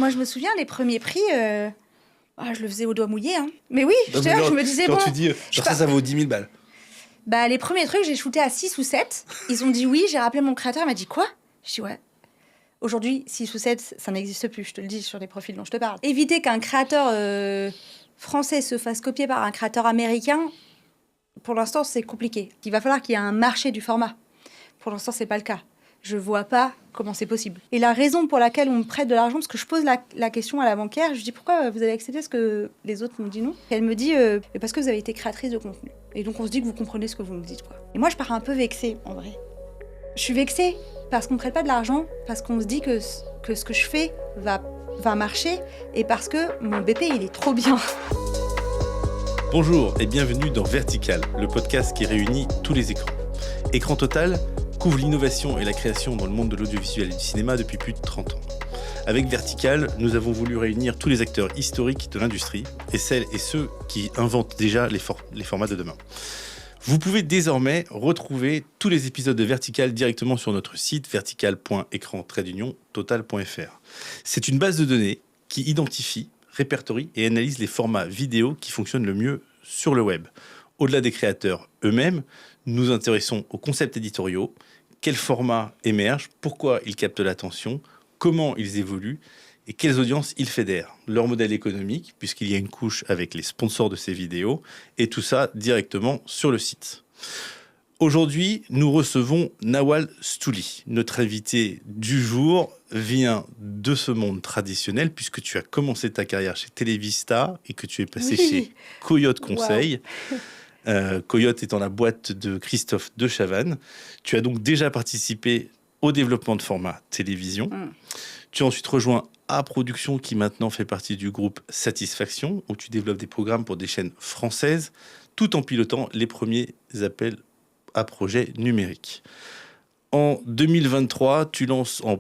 Moi, je me souviens, les premiers prix, je le faisais au doigt mouillé. Hein. Mais oui, je me disais, quand tu dis, ça vaut 10 000 balles. Bah, les premiers trucs, j'ai shooté à 6 ou 7. Ils ont dit oui, j'ai rappelé mon créateur, il m'a dit quoi ? Je dis ouais. Aujourd'hui, 6 ou 7, ça n'existe plus, je te le dis, sur les profils dont je te parle. Éviter qu'un créateur français se fasse copier par un créateur américain, pour l'instant, c'est compliqué. Il va falloir qu'il y ait un marché du format. Pour l'instant, c'est pas le cas. Je vois pas comment c'est possible. Et la raison pour laquelle on me prête de l'argent, parce que je pose la question à la banquière, je dis pourquoi vous avez accepté ce que les autres m'ont dit non ? Et elle me dit parce que vous avez été créatrice de contenu. Et donc on se dit que vous comprenez ce que vous nous dites, quoi. Et moi je pars un peu vexée, en vrai. Je suis vexée parce qu'on me prête pas de l'argent, parce qu'on se dit que ce que je fais va marcher, et parce que mon BP il est trop bien. Bonjour et bienvenue dans Vertical, le podcast qui réunit tous les écrans. Écran Total couvre l'innovation et la création dans le monde de l'audiovisuel et du cinéma depuis plus de 30 ans. Avec Vertical, nous avons voulu réunir tous les acteurs historiques de l'industrie et celles et ceux qui inventent déjà les formats de demain. Vous pouvez désormais retrouver tous les épisodes de Vertical directement sur notre site vertical.ecran-total.fr. C'est une base de données qui identifie, répertorie et analyse les formats vidéo qui fonctionnent le mieux sur le web. Au-delà des créateurs eux-mêmes, nous nous intéressons aux concepts éditoriaux, quels formats émergent, pourquoi ils captent l'attention, comment ils évoluent et quelles audiences ils fédèrent, leur modèle économique, puisqu'il y a une couche avec les sponsors de ces vidéos, et tout ça directement sur le site. Aujourd'hui, nous recevons Nawal Stouli. Notre invité du jour vient de ce monde traditionnel, puisque tu as commencé ta carrière chez Télévista et que tu es passé chez Coyote Conseil. Wow. Coyote étant la boîte de Christophe de Chavannes. Tu as donc déjà participé au développement de formats télévision. Tu as ensuite rejoint A Production, qui maintenant fait partie du groupe Satisfaction, où tu développes des programmes pour des chaînes françaises, tout en pilotant les premiers appels à projets numériques. En 2023, tu lances en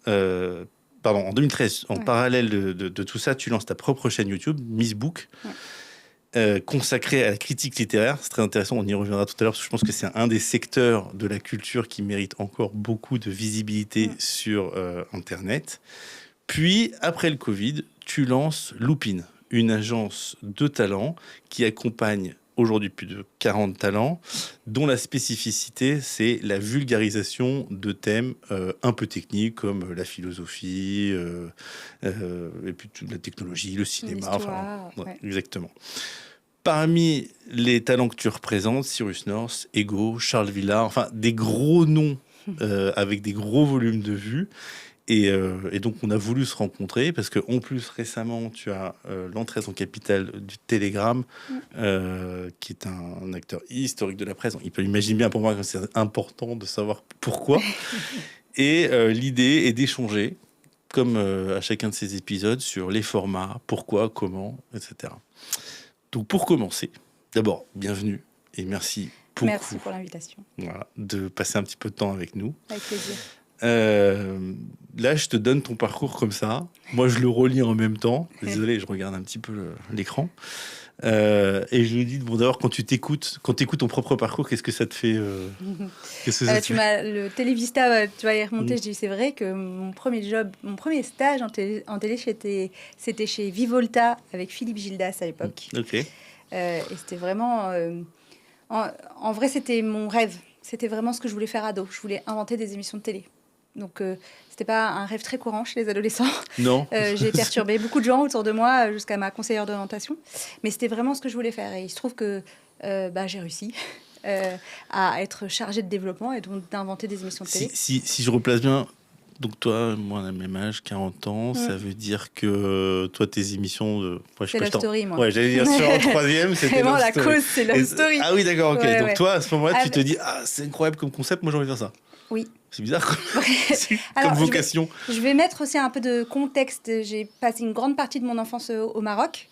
2013, en parallèle de tout ça, tu lances ta propre chaîne YouTube, Miss Book, consacrée à la critique littéraire. C'est très intéressant, on y reviendra tout à l'heure, parce que je pense que c'est un des secteurs de la culture qui mérite encore beaucoup de visibilité sur Internet. Puis, après le Covid, tu lances Loopin, une agence de talent qui accompagne aujourd'hui plus de 40 talents, dont la spécificité, c'est la vulgarisation de thèmes un peu techniques comme la philosophie, et puis toute la technologie, le cinéma. Exactement. Parmi les talents que tu représentes, Cyrus North, Ego, Charles Villard, des gros noms avec des gros volumes de vues. Et donc, on a voulu se rencontrer parce qu'en plus, récemment, tu as l'entrée en capitale du Télégramme, qui est un acteur historique de la presse. Il peut imaginer bien pour moi que c'est important de savoir pourquoi. Et l'idée est d'échanger, comme à chacun de ces épisodes, sur les formats, pourquoi, comment, etc. Donc, pour commencer, d'abord, bienvenue et merci beaucoup. Merci pour l'invitation. Voilà, de passer un petit peu de temps avec nous. Avec plaisir. Là, je te donne ton parcours comme ça. Moi, je le relis en même temps. Désolé, je regarde un petit peu l'écran. Et je lui dis, d'abord, quand tu écoutes ton propre parcours, qu'est-ce que ça te fait le Télévista, tu vas y remonter. Je dis, c'est vrai que mon premier stage en télé, c'était chez Vivolta avec Philippe Gildas à l'époque. Okay. Et c'était vraiment... en vrai, c'était mon rêve. C'était vraiment ce que je voulais faire ado. Je voulais inventer des émissions de télé. Donc, c'était pas un rêve très courant chez les adolescents. Non. J'ai perturbé beaucoup de gens autour de moi, jusqu'à ma conseillère d'orientation. Mais c'était vraiment ce que je voulais faire. Et il se trouve que j'ai réussi à être chargée de développement et donc d'inventer des émissions de télé. Si je replace bien, donc toi, moi, on a le même âge, 40 ans, ça veut dire que toi, tes émissions... c'est Love Story, moi. Ouais, j'allais dire sur en troisième, c'était Vraiment, Love Story. La cause, c'est Love Story. Ah oui, d'accord, ok. Ouais, donc toi, à ce moment-là, tu te dis, c'est incroyable comme concept, moi, j'ai envie de faire ça. Oui. C'est bizarre comme vocation. Je vais mettre aussi un peu de contexte. J'ai passé une grande partie de mon enfance au Maroc,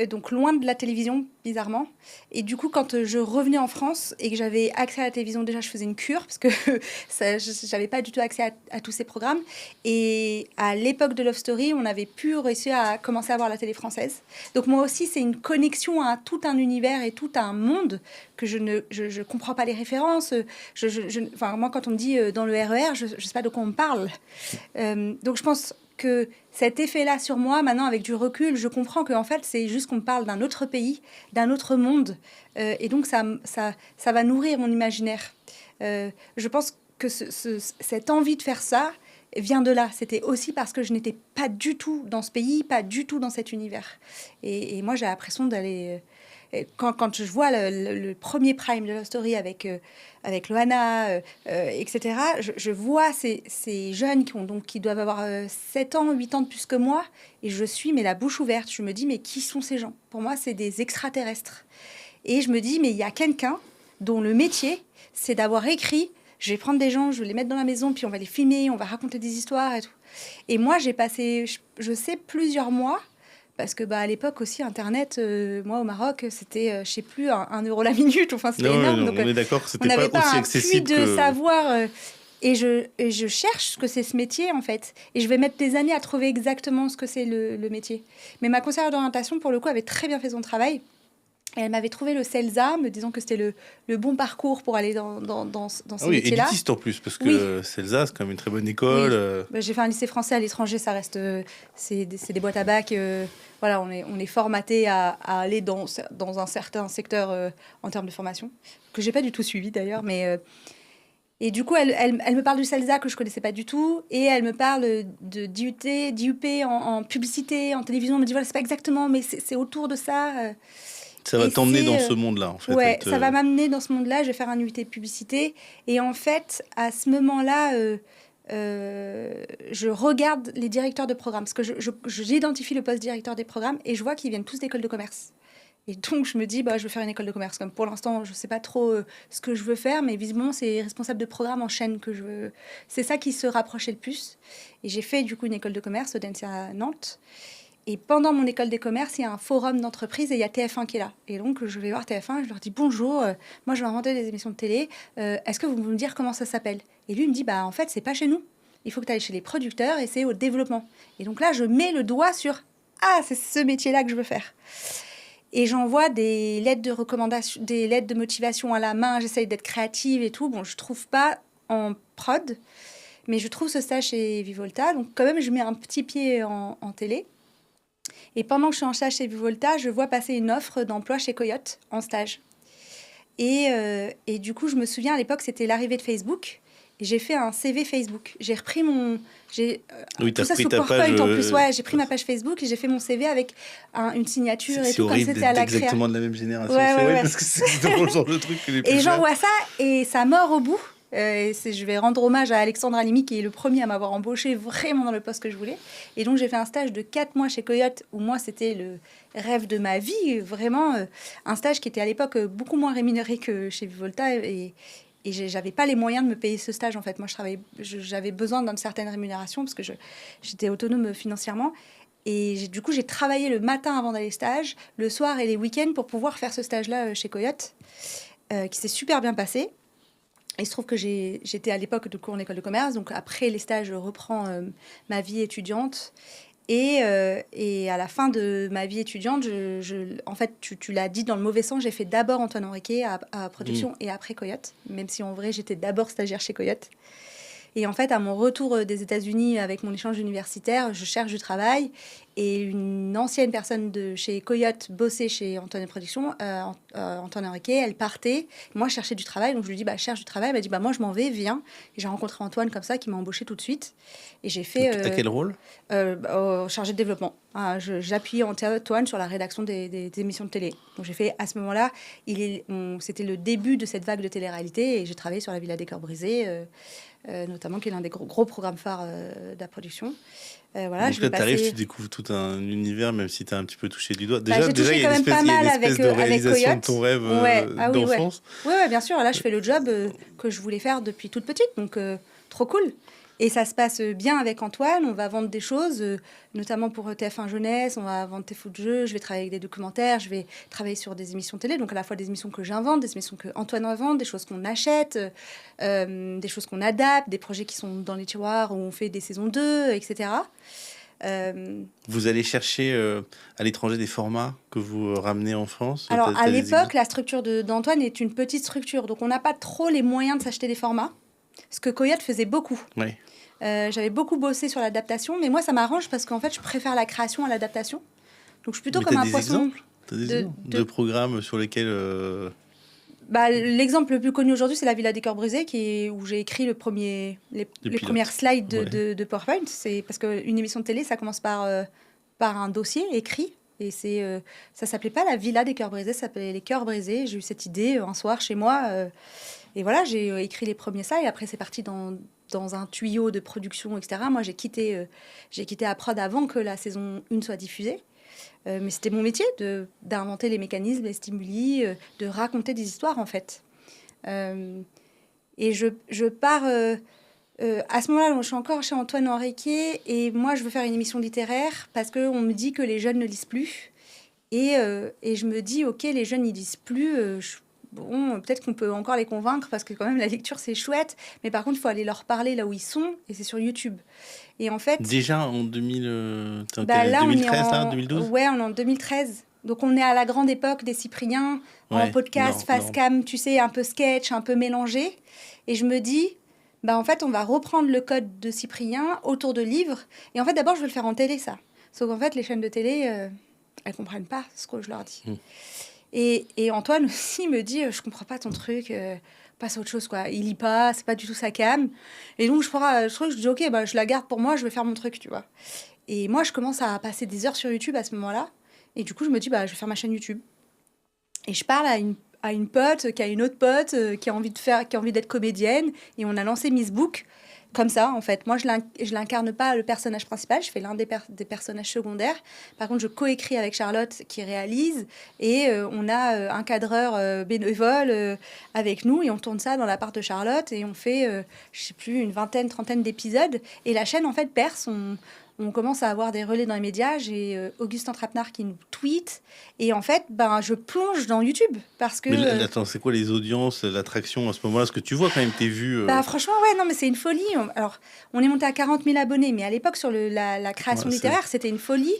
donc loin de la télévision, bizarrement. Et du coup, quand je revenais en France et que j'avais accès à la télévision, déjà, je faisais une cure parce que je n'avais pas du tout accès à tous ces programmes. Et à l'époque de Love Story, on avait pu réussir à commencer à voir la télé française. Donc moi aussi, c'est une connexion à tout un univers et tout un monde que je ne comprends pas les références. Moi, quand on me dit dans le RER, je ne sais pas de quoi on me parle. Donc je pense que cet effet-là sur moi, maintenant, avec du recul, je comprends qu'en fait, c'est juste qu'on parle d'un autre pays, d'un autre monde. Et donc, ça va nourrir mon imaginaire. Je pense que cette envie de faire ça vient de là. C'était aussi parce que je n'étais pas du tout dans ce pays, pas du tout dans cet univers. Et moi, j'ai l'impression d'aller... Quand je vois le premier prime de Love Story avec Loana, etc., je vois ces jeunes qui doivent avoir 7 ans, 8 ans de plus que moi, et je suis mais la bouche ouverte. Je me dis, mais qui sont ces gens? Pour moi, c'est des extraterrestres. Et je me dis, mais il y a quelqu'un dont le métier, c'est d'avoir écrit, je vais prendre des gens, je vais les mettre dans la maison, puis on va les filmer, on va raconter des histoires et tout. Et moi, j'ai passé, je sais, plusieurs mois, parce que à l'époque aussi, Internet, moi au Maroc, c'était, je sais plus, 1 euro la minute, enfin c'était énorme. Donc, on est d'accord que c'était pas aussi un accessible puits de savoir. Et je cherche ce que c'est ce métier, en fait. Et je vais mettre des années à trouver exactement ce que c'est le métier. Mais ma conseillère d'orientation, pour le coup, avait très bien fait son travail. Et elle m'avait trouvé le CELSA, me disant que c'était le bon parcours pour aller dans ce métier-là. Élitiste en plus, parce que CELSA, c'est quand même une très bonne école. Oui. J'ai fait un lycée français à l'étranger, ça reste... c'est des boîtes à bac. Voilà, on est formaté à aller dans un certain secteur en termes de formation, que j'ai pas du tout suivi d'ailleurs, mais... Et du coup, elle me parle du CELSA que je connaissais pas du tout, et elle me parle de d'IUP en publicité, en télévision. Elle me dit, voilà, c'est pas exactement, mais c'est autour de ça... Ça va t'emmener dans ce monde-là, en fait. Ouais, ça va m'amener dans ce monde-là. Je vais faire un UT publicité. Et en fait, à ce moment-là, je regarde les directeurs de programme. Parce que j'identifie le poste directeur des programmes et je vois qu'ils viennent tous d'écoles de commerce. Et donc, je me dis, je vais faire une école de commerce. Comme pour l'instant, je ne sais pas trop ce que je veux faire, mais visiblement, c'est responsable de programme en chaîne que je veux. C'est ça qui se rapprochait le plus. Et j'ai fait, du coup, une école de commerce au DNCA à Nantes. Et pendant mon école des commerces, il y a un forum d'entreprise et il y a TF1 qui est là. Et donc, je vais voir TF1 et je leur dis « Bonjour, moi, je vais inventer des émissions de télé. Est-ce que vous pouvez me dire comment ça s'appelle ?» Et lui, il me dit « En fait, c'est pas chez nous. Il faut que tu ailles chez les producteurs et c'est au développement. » Et donc là, je mets le doigt sur « Ah, c'est ce métier-là que je veux faire. » Et j'envoie des lettres de recommandation, des lettres de motivation à la main. J'essaye d'être créative et tout. Bon, je trouve pas en prod, mais je trouve ce stage chez Vivolta. Donc, quand même, je mets un petit pied en télé. Et pendant que je suis en stage chez Vivolta, je vois passer une offre d'emploi chez Coyote en stage. Et du coup, je me souviens, à l'époque, c'était l'arrivée de Facebook. Et j'ai fait un CV Facebook. J'ai repris mon... tout ça sous PowerPoint en plus. Ouais, j'ai pris ma page Facebook et j'ai fait mon CV avec une signature et tout, comme c'était à la créa. C'est horrible d'être exactement de la même génération. Ouais, c'est horrible ouais. Parce que c'est exactement le genre de truc que les plus Et j'envoie ça et ça mord au bout. Je vais rendre hommage à Alexandre Halimi, qui est le premier à m'avoir embauché vraiment dans le poste que je voulais. Et donc, j'ai fait un stage de 4 mois chez Coyote, où moi, c'était le rêve de ma vie. Vraiment, un stage qui était à l'époque beaucoup moins rémunéré que chez Vivolta. Et j'avais pas les moyens de me payer ce stage, en fait. Moi, j'avais besoin d'une certaine rémunération, parce que j'étais autonome financièrement. Et du coup, j'ai travaillé le matin avant d'aller au stage, le soir et les week-ends pour pouvoir faire ce stage-là chez Coyote, qui s'est super bien passé. Il se trouve que j'étais à l'époque de cours en école de commerce, donc après les stages, je reprends ma vie étudiante. Et à la fin de ma vie étudiante, en fait, tu l'as dit dans le mauvais sens, j'ai fait d'abord Antoine Henriquet à Production et après Coyote, même si en vrai, j'étais d'abord stagiaire chez Coyote. Et en fait, à mon retour des États-Unis avec mon échange universitaire, je cherche du travail. Et une ancienne personne de chez Coyote bossait chez Antoine Production, Antoine Henriquet, elle partait. Moi, je cherchais du travail, donc je lui dis, cherche du travail. Elle m'a dit, moi, je m'en vais, viens. Et j'ai rencontré Antoine comme ça, qui m'a embauché tout de suite. Et j'ai fait... à quel rôle chargé de développement. J'appuyais Antoine sur la rédaction des émissions de télé. Donc j'ai fait, à ce moment-là, c'était le début de cette vague de télé-réalité. Et j'ai travaillé sur La Villa des Cœurs Brisés, notamment, qui est l'un des gros programmes phares de la production. Voilà, donc là, tu arrives, tu découvres tout un univers, même si tu as un petit peu touché du doigt. J'ai touché il y a une espèce de réalisation de ton rêve d'enfance. Oui, bien sûr. Là, je fais le job que je voulais faire depuis toute petite. Donc, trop cool. Et ça se passe bien avec Antoine. On va vendre des choses, notamment pour TF1 Jeunesse. On va vendre des faux jeux. Je vais travailler avec des documentaires. Je vais travailler sur des émissions télé. Donc, à la fois des émissions que j'invente, des émissions que Antoine invente, des choses qu'on achète, des choses qu'on adapte, des projets qui sont dans les tiroirs où on fait des saisons 2, etc. Vous allez chercher à l'étranger des formats que vous ramenez en France? Alors, à l'époque, la structure d'Antoine est une petite structure. Donc, on n'a pas trop les moyens de s'acheter des formats. Ce que Coyote faisait beaucoup. Oui. J'avais beaucoup bossé sur l'adaptation, mais moi, ça m'arrange parce qu'en fait, je préfère la création à l'adaptation. Donc, je suis plutôt Mais comme t'as un des poisson. exemples T'as des exemples de programmes sur lesquels... L'exemple le plus connu aujourd'hui, c'est La Villa des Cœurs Brisés, où j'ai écrit les pilote. premières slides Ouais. de PowerPoint. C'est parce qu'une émission de télé, ça commence par un dossier écrit. Et ça s'appelait pas La Villa des Cœurs Brisés, ça s'appelait Les Cœurs Brisés. J'ai eu cette idée un soir chez moi. Et voilà, j'ai écrit les premiers slides. Après, c'est parti dans un tuyau de production, etc. Moi, j'ai quitté à prod avant que la saison 1 soit diffusée. Mais c'était mon métier d'inventer les mécanismes, les stimuli, de raconter des histoires, en fait. Et je pars... à ce moment-là, je suis encore chez Antoine Henriquet et moi, je veux faire une émission littéraire parce qu'on me dit que les jeunes ne lisent plus. Et je me dis, OK, les jeunes, ils lisent plus. Bon, peut-être qu'on peut encore les convaincre parce que quand même, la lecture, c'est chouette. Mais par contre, il faut aller leur parler là où ils sont et c'est sur YouTube. Et en fait... Déjà en 2000, là, 2013, là, 2012 Ouais, on est en 2013. Donc, on est à la grande époque des Cypriens, en podcast, face cam, tu sais, un peu sketch, un peu mélangé. Et je me dis... en fait, on va reprendre le code de Cyprien autour de livres. Et en fait, d'abord, je veux le faire en télé, ça. Sauf qu'en fait, les chaînes de télé, elles comprennent pas ce que je leur dis. Et Antoine aussi me dit, je comprends pas ton truc, passe à autre chose, quoi. Il lit pas, c'est pas du tout sa cam. Et donc, je dis, OK, je la garde pour moi, je vais faire mon truc, tu vois. Et moi, je commence à passer des heures sur YouTube à ce moment-là. Et du coup, je me dis, je vais faire ma chaîne YouTube. Et je parle à une pote qui a une autre pote qui a envie d'être comédienne, et on a lancé Miss Book comme ça, en fait. Moi, je l'incarne pas le personnage principal, je fais l'un des personnages secondaires. Par contre, je coécris avec Charlotte qui réalise, et on a un cadreur bénévole avec nous, et on tourne ça dans l'appart de Charlotte, et on fait, je sais plus, une vingtaine, trentaine d'épisodes, et la chaîne, en fait, perce. On commence à avoir des relais dans les médias. J'ai Augustin Trapenard qui nous tweet. Et en fait, je plonge dans YouTube. Parce que... Mais attends, c'est quoi les audiences, l'attraction à ce moment-là? Est-ce que tu vois quand même tes vues franchement, ouais, non, mais c'est une folie. Alors, on est monté à 40 000 abonnés. Mais à l'époque, sur la création littéraire, c'était une folie.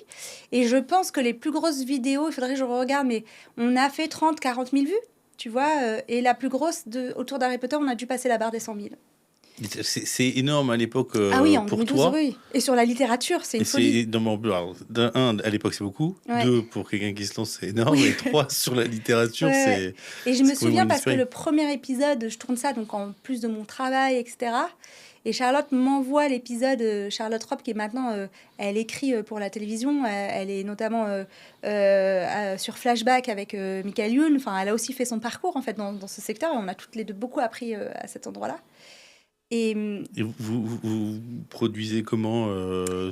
Et je pense que les plus grosses vidéos, il faudrait que je regarde, mais on a fait 30, 40 000 vues. Tu vois, et la plus grosse, autour d'Harry Potter, on a dû passer la barre des 100 000. C'est énorme à l'époque ah oui, en pour 2012, toi. Oui. Et sur la littérature, c'est une folie. Un, à l'époque, c'est beaucoup. Ouais. 2, pour quelqu'un qui se lance, c'est énorme. Et 3, sur la littérature, c'est... Et je me souviens parce que le premier épisode, je tourne ça donc en plus de mon travail, etc. Et Charlotte m'envoie l'épisode, Charlotte Robb, qui est maintenant, elle écrit pour la télévision, elle est notamment sur Flashback avec Michael Youn. Enfin, elle a aussi fait son parcours en fait dans ce secteur, et on a toutes les deux beaucoup appris à cet endroit-là. Et vous produisez comment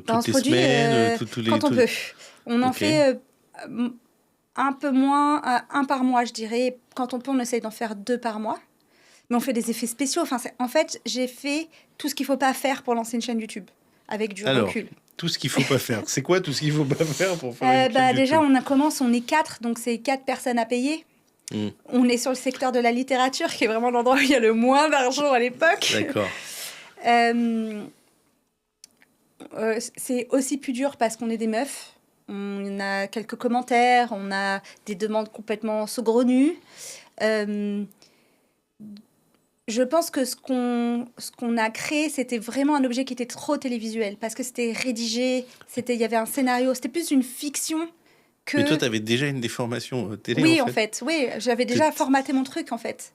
toutes les semaines quand on peut. On en fait un peu moins, un par mois, je dirais. Quand on peut, on essaye d'en faire 2 par mois. Mais on fait des effets spéciaux. En fait, j'ai fait tout ce qu'il ne faut pas faire pour lancer une chaîne YouTube, avec du recul. Tout ce qu'il ne faut pas faire. C'est quoi tout ce qu'il ne faut pas faire pour faire une chaîne déjà, YouTube? on est 4, donc c'est 4 personnes à payer. On est sur le secteur de la littérature, qui est vraiment l'endroit où il y a le moins d'argent à l'époque. D'accord. C'est aussi plus dur parce qu'on est des meufs. On a quelques commentaires, on a des demandes complètement saugrenues. Je pense que ce qu'on a créé, c'était vraiment un objet qui était trop télévisuel, parce que c'était rédigé, il y avait un scénario, c'était plus une fiction. Mais toi, tu avais déjà une déformation télé, oui, en fait. Oui, j'avais déjà formaté mon truc, en fait.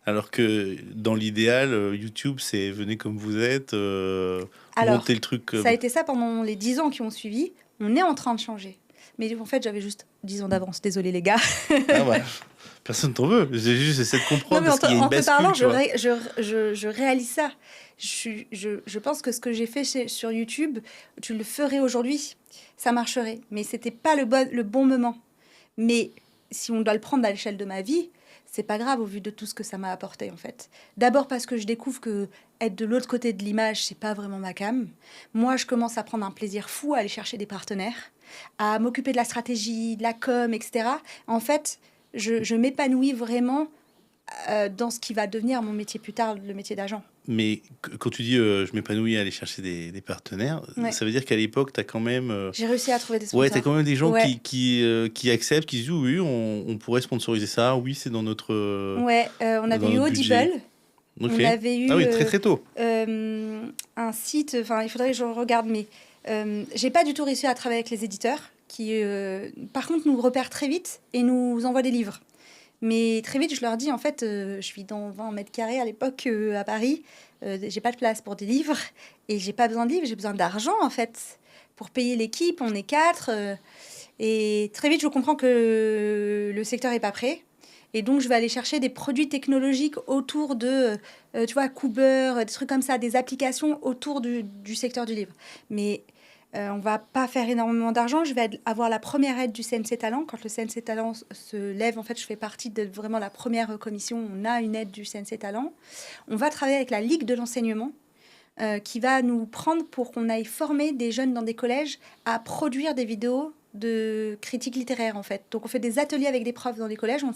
Alors que dans l'idéal, YouTube, c'est venez comme vous êtes, montez le truc. Ça a été ça pendant les 10 ans qui ont suivi. On est en train de changer. Mais en fait, j'avais juste 10 ans d'avance. Désolé, les gars. Personne t'en veut. J'ai juste essayé de comprendre. Non, mais parce qu'il y a une en te parlant, bascule, je réalise ça. Je pense que ce que j'ai fait sur YouTube, tu le ferais aujourd'hui, ça marcherait. Mais c'était pas le bon moment. Mais si on doit le prendre à l'échelle de ma vie, c'est pas grave au vu de tout ce que ça m'a apporté, en fait. D'abord parce que je découvre que être de l'autre côté de l'image, c'est pas vraiment ma came. Moi, je commence à prendre un plaisir fou à aller chercher des partenaires, à m'occuper de la stratégie, de la com, etc. En fait, je m'épanouis vraiment dans ce qui va devenir mon métier plus tard, le métier d'agent. Mais quand tu dis je m'épanouis à aller chercher des partenaires, ça veut dire qu'à l'époque, tu as quand même... J'ai réussi à trouver des sponsors. Ouais, tu as quand même des gens qui acceptent, qui disent oui, on pourrait sponsoriser ça, oui, c'est dans notre... on avait eu Audible. Ok. On avait eu Ah oui, très très tôt. un site, enfin il faudrait que je regarde, mais j'ai pas du tout réussi à travailler avec les éditeurs qui, par contre, nous repèrent très vite et nous envoient des livres. Mais très vite, je leur dis, en fait, je vis dans 20 mètres carrés à l'époque à Paris, j'ai pas de place pour des livres et j'ai pas besoin de livres, j'ai besoin d'argent en fait pour payer l'équipe, on est 4. Et très vite, je comprends que le secteur est pas prêt. Et donc, je vais aller chercher des produits technologiques autour de, tu vois, Cooper, des trucs comme ça, des applications autour du secteur du livre. Mais on va pas faire énormément d'argent. Je vais avoir la première aide du CNC Talent. Quand le CNC Talent se lève, en fait, je fais partie de vraiment la première commission. On a une aide du CNC Talent. On va travailler avec la Ligue de l'enseignement qui va nous prendre pour qu'on aille former des jeunes dans des collèges à produire des vidéos de critique littéraire en fait. Donc on fait des ateliers avec des profs dans les collèges, on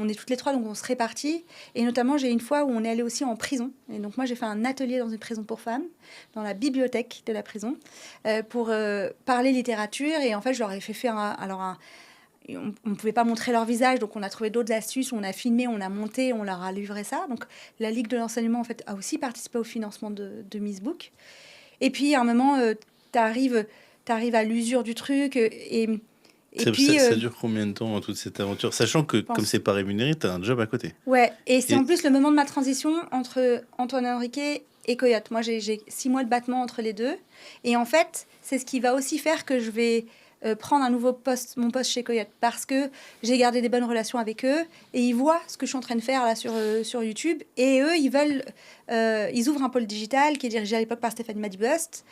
est toutes les 3 donc on se répartit et notamment j'ai une fois où on est allé aussi en prison et donc moi j'ai fait un atelier dans une prison pour femmes, dans la bibliothèque de la prison pour parler littérature et en fait je leur ai fait faire on ne pouvait pas montrer leur visage, donc on a trouvé d'autres astuces, on a filmé, on a monté, on leur a livré ça. Donc la Ligue de l'enseignement en fait a aussi participé au financement de Miss Book. Et puis à un moment, t'arrives à l'usure du truc et puis ça dure combien de temps toute cette aventure, sachant que comme c'est pas rémunéré, t'as un job à côté. Ouais, et c'est en plus le moment de ma transition entre Antoine Henriquet et Coyote. Moi j'ai 6 mois de battement entre les deux et en fait c'est ce qui va aussi faire que je vais prendre un nouveau mon poste chez Coyote parce que j'ai gardé des bonnes relations avec eux et ils voient ce que je suis en train de faire là sur YouTube et eux ils ouvrent un pôle digital qui est dirigé à l'époque par Stéphanie Madibust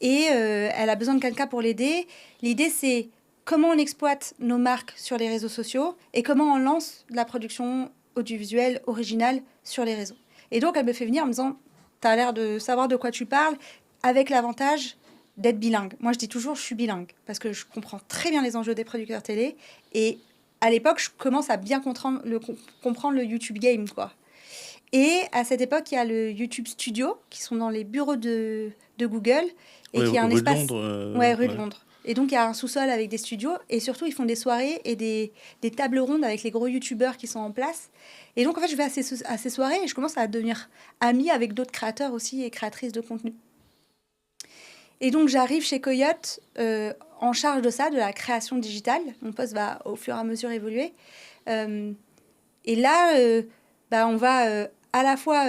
et elle a besoin de quelqu'un pour l'aider. L'idée c'est comment on exploite nos marques sur les réseaux sociaux et comment on lance de la production audiovisuelle originale sur les réseaux. Et donc elle me fait venir en me disant t'as l'air de savoir de quoi tu parles avec l'avantage d'être bilingue. Moi, je dis toujours, je suis bilingue, parce que je comprends très bien les enjeux des producteurs télé, et à l'époque, je commence à bien comprendre le YouTube game, quoi. Et à cette époque, il y a le YouTube Studio, qui sont dans les bureaux de Google, et qui a un espace... De Londres, rue de Londres. Et donc, il y a un sous-sol avec des studios, et surtout, ils font des soirées et des tables rondes avec les gros YouTubeurs qui sont en place. Et donc, en fait, je vais à ces soirées, et je commence à devenir amie avec d'autres créateurs aussi, et créatrices de contenu. Et donc, j'arrive chez Coyote en charge de ça, de la création digitale. Mon poste va au fur et à mesure évoluer. Et là, on va à la fois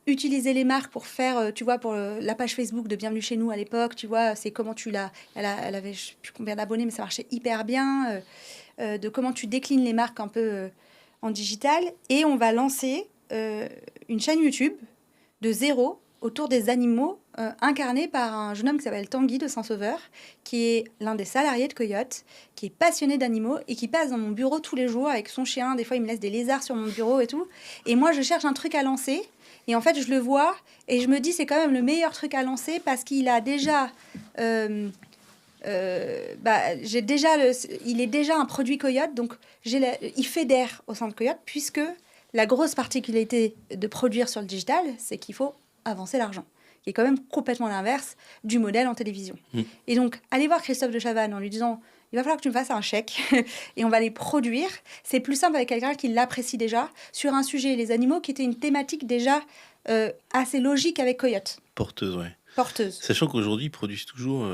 utiliser les marques pour faire, tu vois, pour la page Facebook de Bienvenue chez nous à l'époque, tu vois, c'est comment elle avait je sais plus combien d'abonnés, mais ça marchait hyper bien, de comment tu déclines les marques un peu en digital. Et on va lancer une chaîne YouTube de zéro autour des animaux incarnés par un jeune homme qui s'appelle Tanguy de Saint-Sauveur, qui est l'un des salariés de Coyote, qui est passionné d'animaux et qui passe dans mon bureau tous les jours avec son chien. Des fois, il me laisse des lézards sur mon bureau et tout. Et moi, je cherche un truc à lancer. Et en fait, je le vois et je me dis, c'est quand même le meilleur truc à lancer parce qu'il a déjà... il est déjà un produit Coyote, donc il fédère au sein de Coyote, puisque la grosse particularité de produire sur le digital, c'est qu'il faut avancer l'argent, qui est quand même complètement l'inverse du modèle en télévision. Et donc, aller voir Christophe de Chavannes en lui disant « Il va falloir que tu me fasses un chèque et on va les produire », c'est plus simple avec quelqu'un qui l'apprécie déjà sur un sujet, les animaux, qui était une thématique déjà assez logique avec Coyote. Porteuse, ouais. Porteuse. Sachant qu'aujourd'hui, ils produisent toujours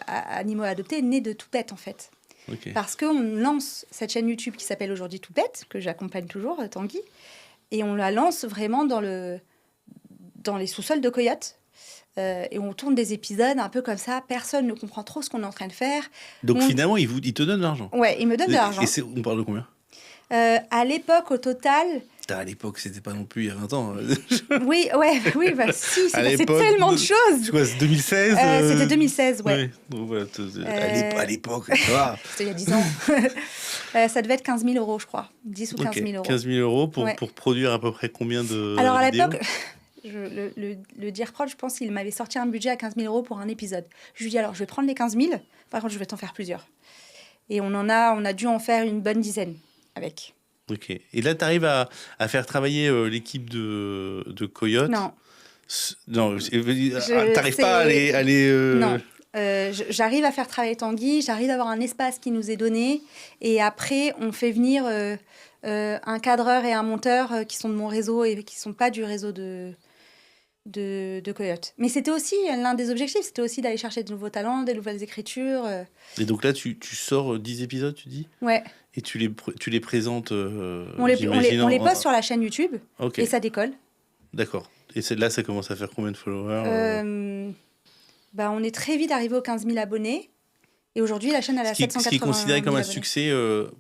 animaux adoptés nés de Toupette, en fait. Okay. Parce qu'on lance cette chaîne YouTube qui s'appelle aujourd'hui Toupette, que j'accompagne toujours, Tanguy, et on la lance vraiment dans les sous-sols de Coyote. Et on tourne des épisodes un peu comme ça. Personne ne comprend trop ce qu'on est en train de faire. Donc finalement, ils te donnent de l'argent. Ouais, ils me donnent de l'argent. Et on parle de combien à l'époque, au total... À l'époque, c'était pas non plus il y a 20 ans. Oui, si, c'est passé tellement de choses. Tu vois, c'est 2016 C'était 2016, ouais. Donc, voilà, à l'époque, ça va. C'était il y a 10 ans. Ça devait être 15 000 euros, je crois. 10 ou 15 000 euros. 15 000 euros pour produire à peu près combien de Alors, à vidéos? l'époque, le dire proche, je pense qu'il m'avait sorti un budget à 15 000 euros pour un épisode. Je lui dis, alors, je vais prendre les 15 000. Par contre, je vais t'en faire plusieurs. Et on a dû en faire une bonne dizaine avec. Ok. Et là, tu arrives à faire travailler l'équipe de Coyote? Non. Non, t'arrives pas à les Non. J'arrive à faire travailler Tanguy, j'arrive à avoir un espace qui nous est donné, et après, on fait venir un cadreur et un monteur qui sont de mon réseau et qui ne sont pas du réseau de Coyote. Mais c'était aussi l'un des objectifs, c'était aussi d'aller chercher de nouveaux talents, des nouvelles écritures. Et donc là, tu sors 10 épisodes, tu dis? Ouais. Et tu les présentes, On les poste sur la chaîne YouTube et ça décolle. D'accord. Et là, ça commence à faire combien de followers? On est très vite arrivé aux 15 000 abonnés. Et aujourd'hui, la chaîne, elle a 780 000 Ce qui est considéré comme un abonnés. succès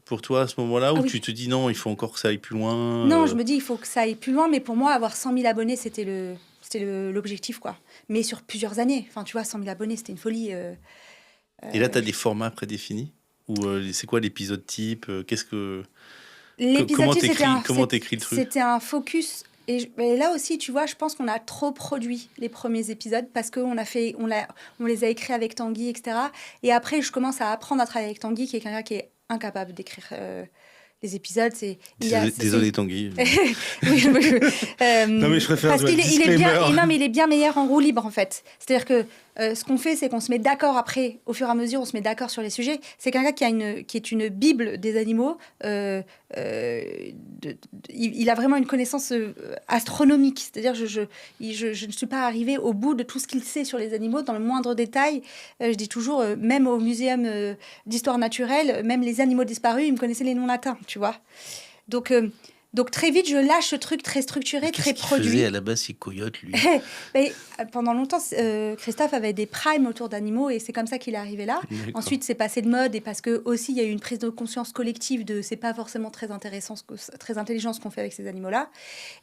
pour toi à ce moment-là, ou tu te dis non, il faut encore que ça aille plus loin? Non, je me dis il faut que ça aille plus loin, mais pour moi, avoir 100 000 abonnés, c'était l'objectif, quoi. Mais sur plusieurs années. Enfin, tu vois, 100 000 abonnés, c'était une folie. Et là, tu as des formats prédéfinis? Ou c'est quoi l'épisode type? Comment t'écris le truc? C'était un focus. Et là aussi, tu vois, je pense qu'on a trop produit les premiers épisodes parce qu'on on les a écrits avec Tanguy, etc. Et après, je commence à apprendre à travailler avec Tanguy, qui est quelqu'un qui est incapable d'écrire les épisodes. Désolé, Tanguy. Oui, non, mais je préfère parce qu'il est bien meilleur en roue libre, en fait. C'est-à-dire que ce qu'on fait, c'est qu'on se met d'accord après, au fur et à mesure, on se met d'accord sur les sujets. C'est quelqu'un qui est une bible des animaux. Il a vraiment une connaissance astronomique. C'est-à-dire, je ne suis pas arrivée au bout de tout ce qu'il sait sur les animaux, dans le moindre détail. Je dis toujours, même au muséum d'histoire naturelle, même les animaux disparus, il me connaissait les noms latins, tu vois. Donc très vite, je lâche ce truc très structuré, très produit. Qu'est-ce qu'il faisait à la base, c'est Coyote, lui? Pendant longtemps, Christophe avait des primes autour d'animaux et c'est comme ça qu'il est arrivé là. D'accord. Ensuite, c'est passé de mode et parce que aussi il y a eu une prise de conscience collective de c'est pas forcément très intéressant, très intelligent ce qu'on fait avec ces animaux-là.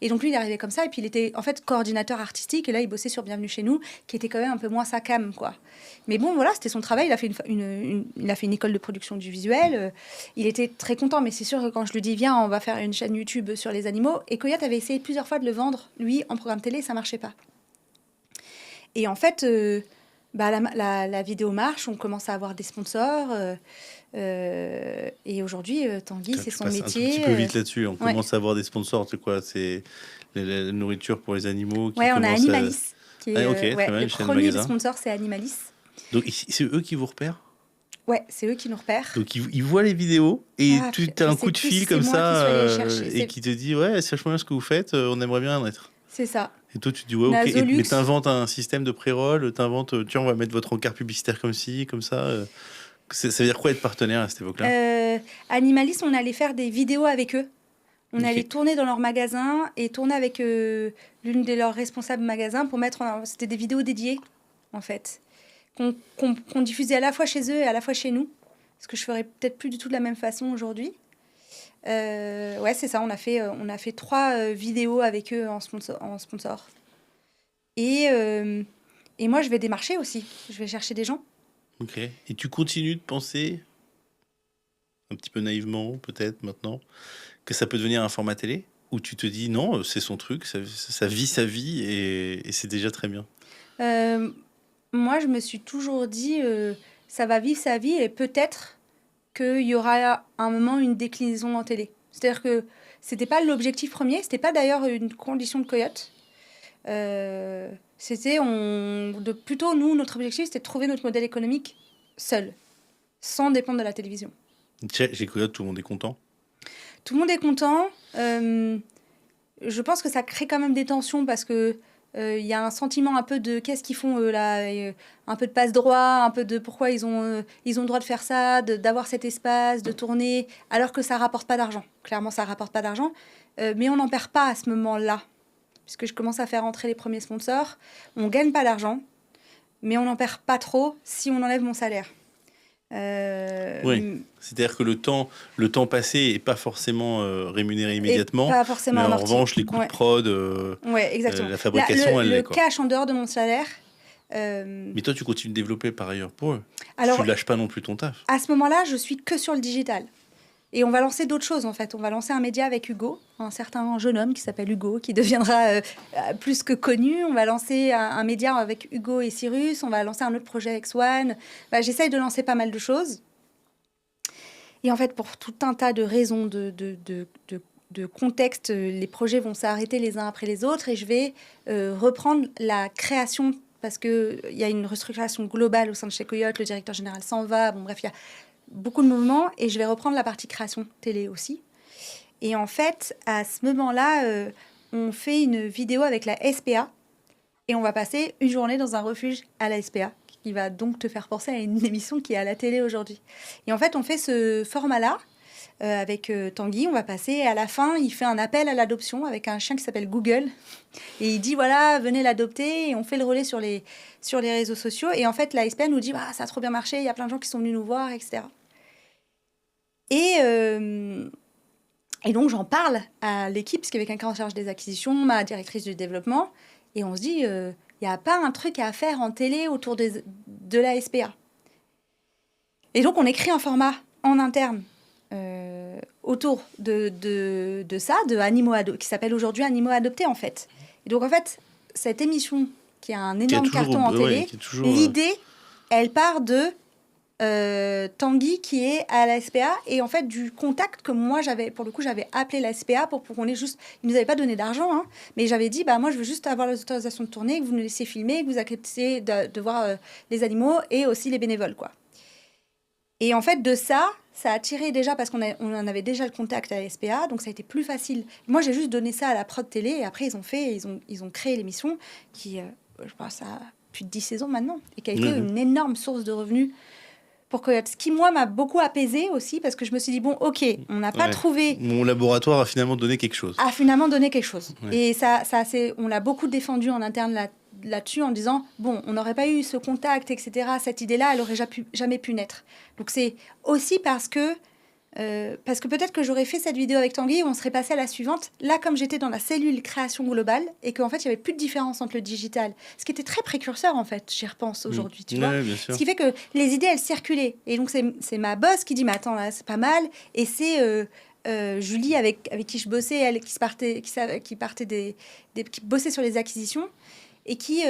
Et donc lui, il est arrivé comme ça et puis il était en fait coordinateur artistique et là il bossait sur Bienvenue chez nous, qui était quand même un peu moins sa came, quoi. Mais bon, voilà, c'était son travail. Il a fait il a fait une école de production du visuel. Il était très content, mais c'est sûr que quand je lui dis viens, on va faire une chaîne YouTube sur les animaux, et Coyote avait essayé plusieurs fois de le vendre, lui, en programme télé, ça marchait pas. Et en fait, la vidéo marche, on commence à avoir des sponsors. Et aujourd'hui, Tanguy, c'est son métier. Un tout petit peu vite là-dessus. On commence à avoir des sponsors. C'est quoi? C'est la nourriture pour les animaux. On a Animalis. Le premier sponsor, c'est Animalis. Donc, c'est eux qui vous repèrent? Ouais, c'est eux qui nous repèrent. Donc, ils voient les vidéos et tu as un coup de fil comme ça et qui te dit ouais, c'est vachement bien ce que vous faites, on aimerait bien en être. C'est ça. Et toi, tu te dis ouais, ok. Mais t'inventes un système de pré-roll, tiens, on va mettre votre encart publicitaire comme ci, comme ça. Ça veut dire quoi être partenaire à cette époque-là? Animalis, on allait faire des vidéos avec eux. On allait tourner dans leur magasin et tourner avec l'une de leurs responsables magasins pour mettre c'était des vidéos dédiées, en fait. Qu'on diffusait à la fois chez eux et à la fois chez nous. Ce que je ferais peut-être plus du tout de la même façon aujourd'hui. Ouais, c'est ça. On a fait 3 vidéos avec eux en sponsor. Et moi, je vais démarcher aussi. Je vais chercher des gens. Ok. Et tu continues de penser, un petit peu naïvement peut-être maintenant, que ça peut devenir un format télé? Ou tu te dis non, c'est son truc, ça vit sa vie et c'est déjà très bien? Moi, je me suis toujours dit, ça va vivre sa vie et peut-être qu'il y aura un moment une déclinaison en télé. C'est-à-dire que c'était pas l'objectif premier, c'était pas d'ailleurs une condition de Coyote. Plutôt, nous, notre objectif, c'était de trouver notre modèle économique seul, sans dépendre de la télévision. Chez Coyote, tout le monde est content? Tout le monde est content. Je pense que ça crée quand même des tensions parce que y a un sentiment un peu de qu'est-ce qu'ils font là, un peu de passe-droit, un peu de pourquoi ils ont le droit de faire ça, d'avoir cet espace, de tourner, alors que ça rapporte pas d'argent. Clairement, ça rapporte pas d'argent, mais on n'en perd pas à ce moment-là, puisque je commence à faire entrer les premiers sponsors. On gagne pas d'argent, mais on n'en perd pas trop si on enlève mon salaire. Oui, c'est-à-dire que le temps passé n'est pas forcément rémunéré immédiatement, pas forcément mais en amorti. revanche les coûts de prod, exactement. la fabrication, le cash en dehors de mon salaire. Mais toi, tu continues de développer par ailleurs pour eux. Alors, tu ne lâches pas non plus ton taf. À ce moment-là, je suis que sur le digital. Et on va lancer d'autres choses, en fait. On va lancer un média avec Hugo, un certain jeune homme qui s'appelle Hugo, qui deviendra plus que connu. On va lancer un média avec Hugo et Cyrus. On va lancer un autre projet avec Swan. J'essaye de lancer pas mal de choses. Et en fait, pour tout un tas de raisons, de contexte, les projets vont s'arrêter les uns après les autres. Et je vais reprendre la création, parce qu'il y a une restructuration globale au sein de chez Coyote. Le directeur général s'en va. Bon, bref, il y a beaucoup de mouvements et je vais reprendre la partie création télé aussi. Et en fait, à ce moment-là, on fait une vidéo avec la SPA et on va passer une journée dans un refuge à la SPA, qui va donc te faire penser à une émission qui est à la télé aujourd'hui. Et en fait, on fait ce format-là avec Tanguy. On va passer, à la fin, il fait un appel à l'adoption avec un chien qui s'appelle Google. Et il dit, voilà, venez l'adopter. Et on fait le relais sur les réseaux sociaux. Et en fait, la SPA nous dit, bah, ça a trop bien marché, il y a plein de gens qui sont venus nous voir, etc. Et donc, j'en parle à l'équipe, parce qu'il y avait quelqu'un en charge des acquisitions, ma directrice du développement. Et on se dit, il n'y a pas un truc à faire en télé autour de la SPA. Et donc, on écrit un format en interne autour de ça, de Animaux qui s'appelle aujourd'hui Animaux adoptés, en fait. Et donc, en fait, cette émission, qui a un énorme carton en télé, l'idée, elle part de Tanguy qui est à la SPA et en fait du contact que moi j'avais, pour le coup j'avais appelé la SPA pour qu'on ait juste, ils nous avaient pas donné d'argent hein, mais j'avais dit bah moi je veux juste avoir l'autorisation de tourner, que vous nous laissiez filmer, que vous acceptiez de voir les animaux et aussi les bénévoles quoi. Et en fait de ça a attiré déjà parce qu'on en avait déjà le contact à la SPA, donc ça a été plus facile. Moi j'ai juste donné ça à la prod télé et après ils ont créé l'émission qui je pense ça a plus de 10 saisons maintenant et qui a été une énorme source de revenus pour Coyote. Ce qui, moi, m'a beaucoup apaisée aussi, parce que je me suis dit, bon, ok, on n'a pas trouvé... Mon laboratoire a finalement donné quelque chose. Ouais. Et on l'a beaucoup défendu en interne là-dessus, en disant, bon, on n'aurait pas eu ce contact, etc. Cette idée-là, elle n'aurait jamais pu naître. Donc, c'est aussi parce que peut-être que j'aurais fait cette vidéo avec Tanguy, on serait passé à la suivante. Là, comme j'étais dans la cellule création globale et qu'en fait, il n'y avait plus de différence entre le digital, ce qui était très précurseur, en fait, j'y repense aujourd'hui, tu vois. Bien sûr. Ce qui fait que les idées, elles circulaient. Et donc, c'est ma boss qui dit, mais attends, là, c'est pas mal. Et c'est Julie, avec qui je bossais, elle, qui bossait sur les acquisitions, et qui,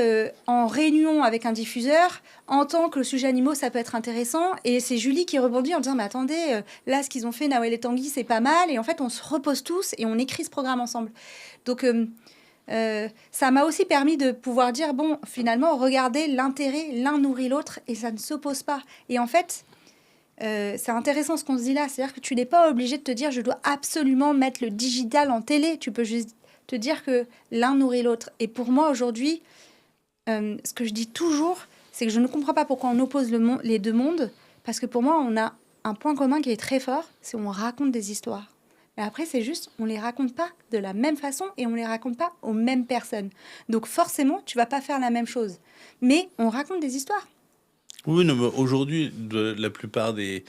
en réunion avec un diffuseur, entend que le sujet animaux, ça peut être intéressant. Et c'est Julie qui rebondit en disant, mais attendez, là, ce qu'ils ont fait, Nawel et Tanguy, c'est pas mal. Et en fait, on se repose tous et on écrit ce programme ensemble. Donc, ça m'a aussi permis de pouvoir dire, bon, finalement, regardez l'intérêt, l'un nourrit l'autre et ça ne s'oppose pas. Et en fait, c'est intéressant ce qu'on se dit là. C'est-à-dire que tu n'es pas obligé de te dire, je dois absolument mettre le digital en télé. Tu peux juste te dire que l'un nourrit l'autre. Et pour moi, aujourd'hui, ce que je dis toujours, c'est que je ne comprends pas pourquoi on oppose les deux mondes, parce que pour moi, on a un point commun qui est très fort, c'est on raconte des histoires. Mais après, c'est juste, on les raconte pas de la même façon et on les raconte pas aux mêmes personnes. Donc forcément, tu vas pas faire la même chose. Mais on raconte des histoires. Oui, non, mais aujourd'hui, la plupart des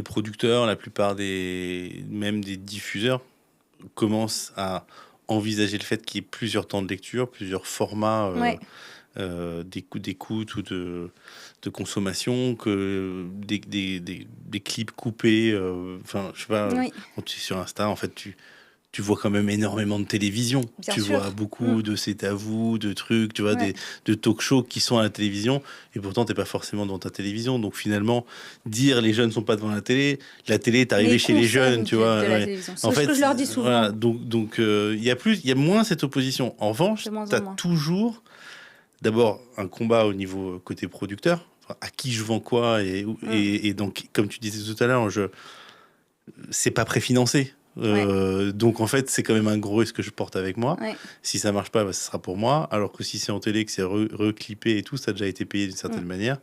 producteurs, la plupart même des diffuseurs commencent à envisager le fait qu'il y ait plusieurs temps de lecture, plusieurs formats d'écoute ou de consommation, que des clips coupés. Enfin, je sais pas, quand tu es sur Insta, en fait, tu vois quand même énormément de télévision. Bien tu sûr. vois beaucoup de C'est à vous, de trucs, tu vois, de talk-shows qui sont à la télévision, et pourtant, t'es pas forcément devant ta télévision. Donc finalement, dire les jeunes sont pas devant la télé est arrivée chez les jeunes, tu vois. En fait, ce que je leur dis souvent. Voilà, donc il y a moins cette opposition. En revanche, tu as toujours d'abord un combat au niveau côté producteur, à qui je vends quoi, et donc, comme tu disais tout à l'heure, c'est pas préfinancé. Donc en fait c'est quand même un gros risque que je porte avec moi. Si ça marche pas, ce sera pour moi, alors que si c'est en télé, que c'est reclippé et tout, ça a déjà été payé d'une certaine manière.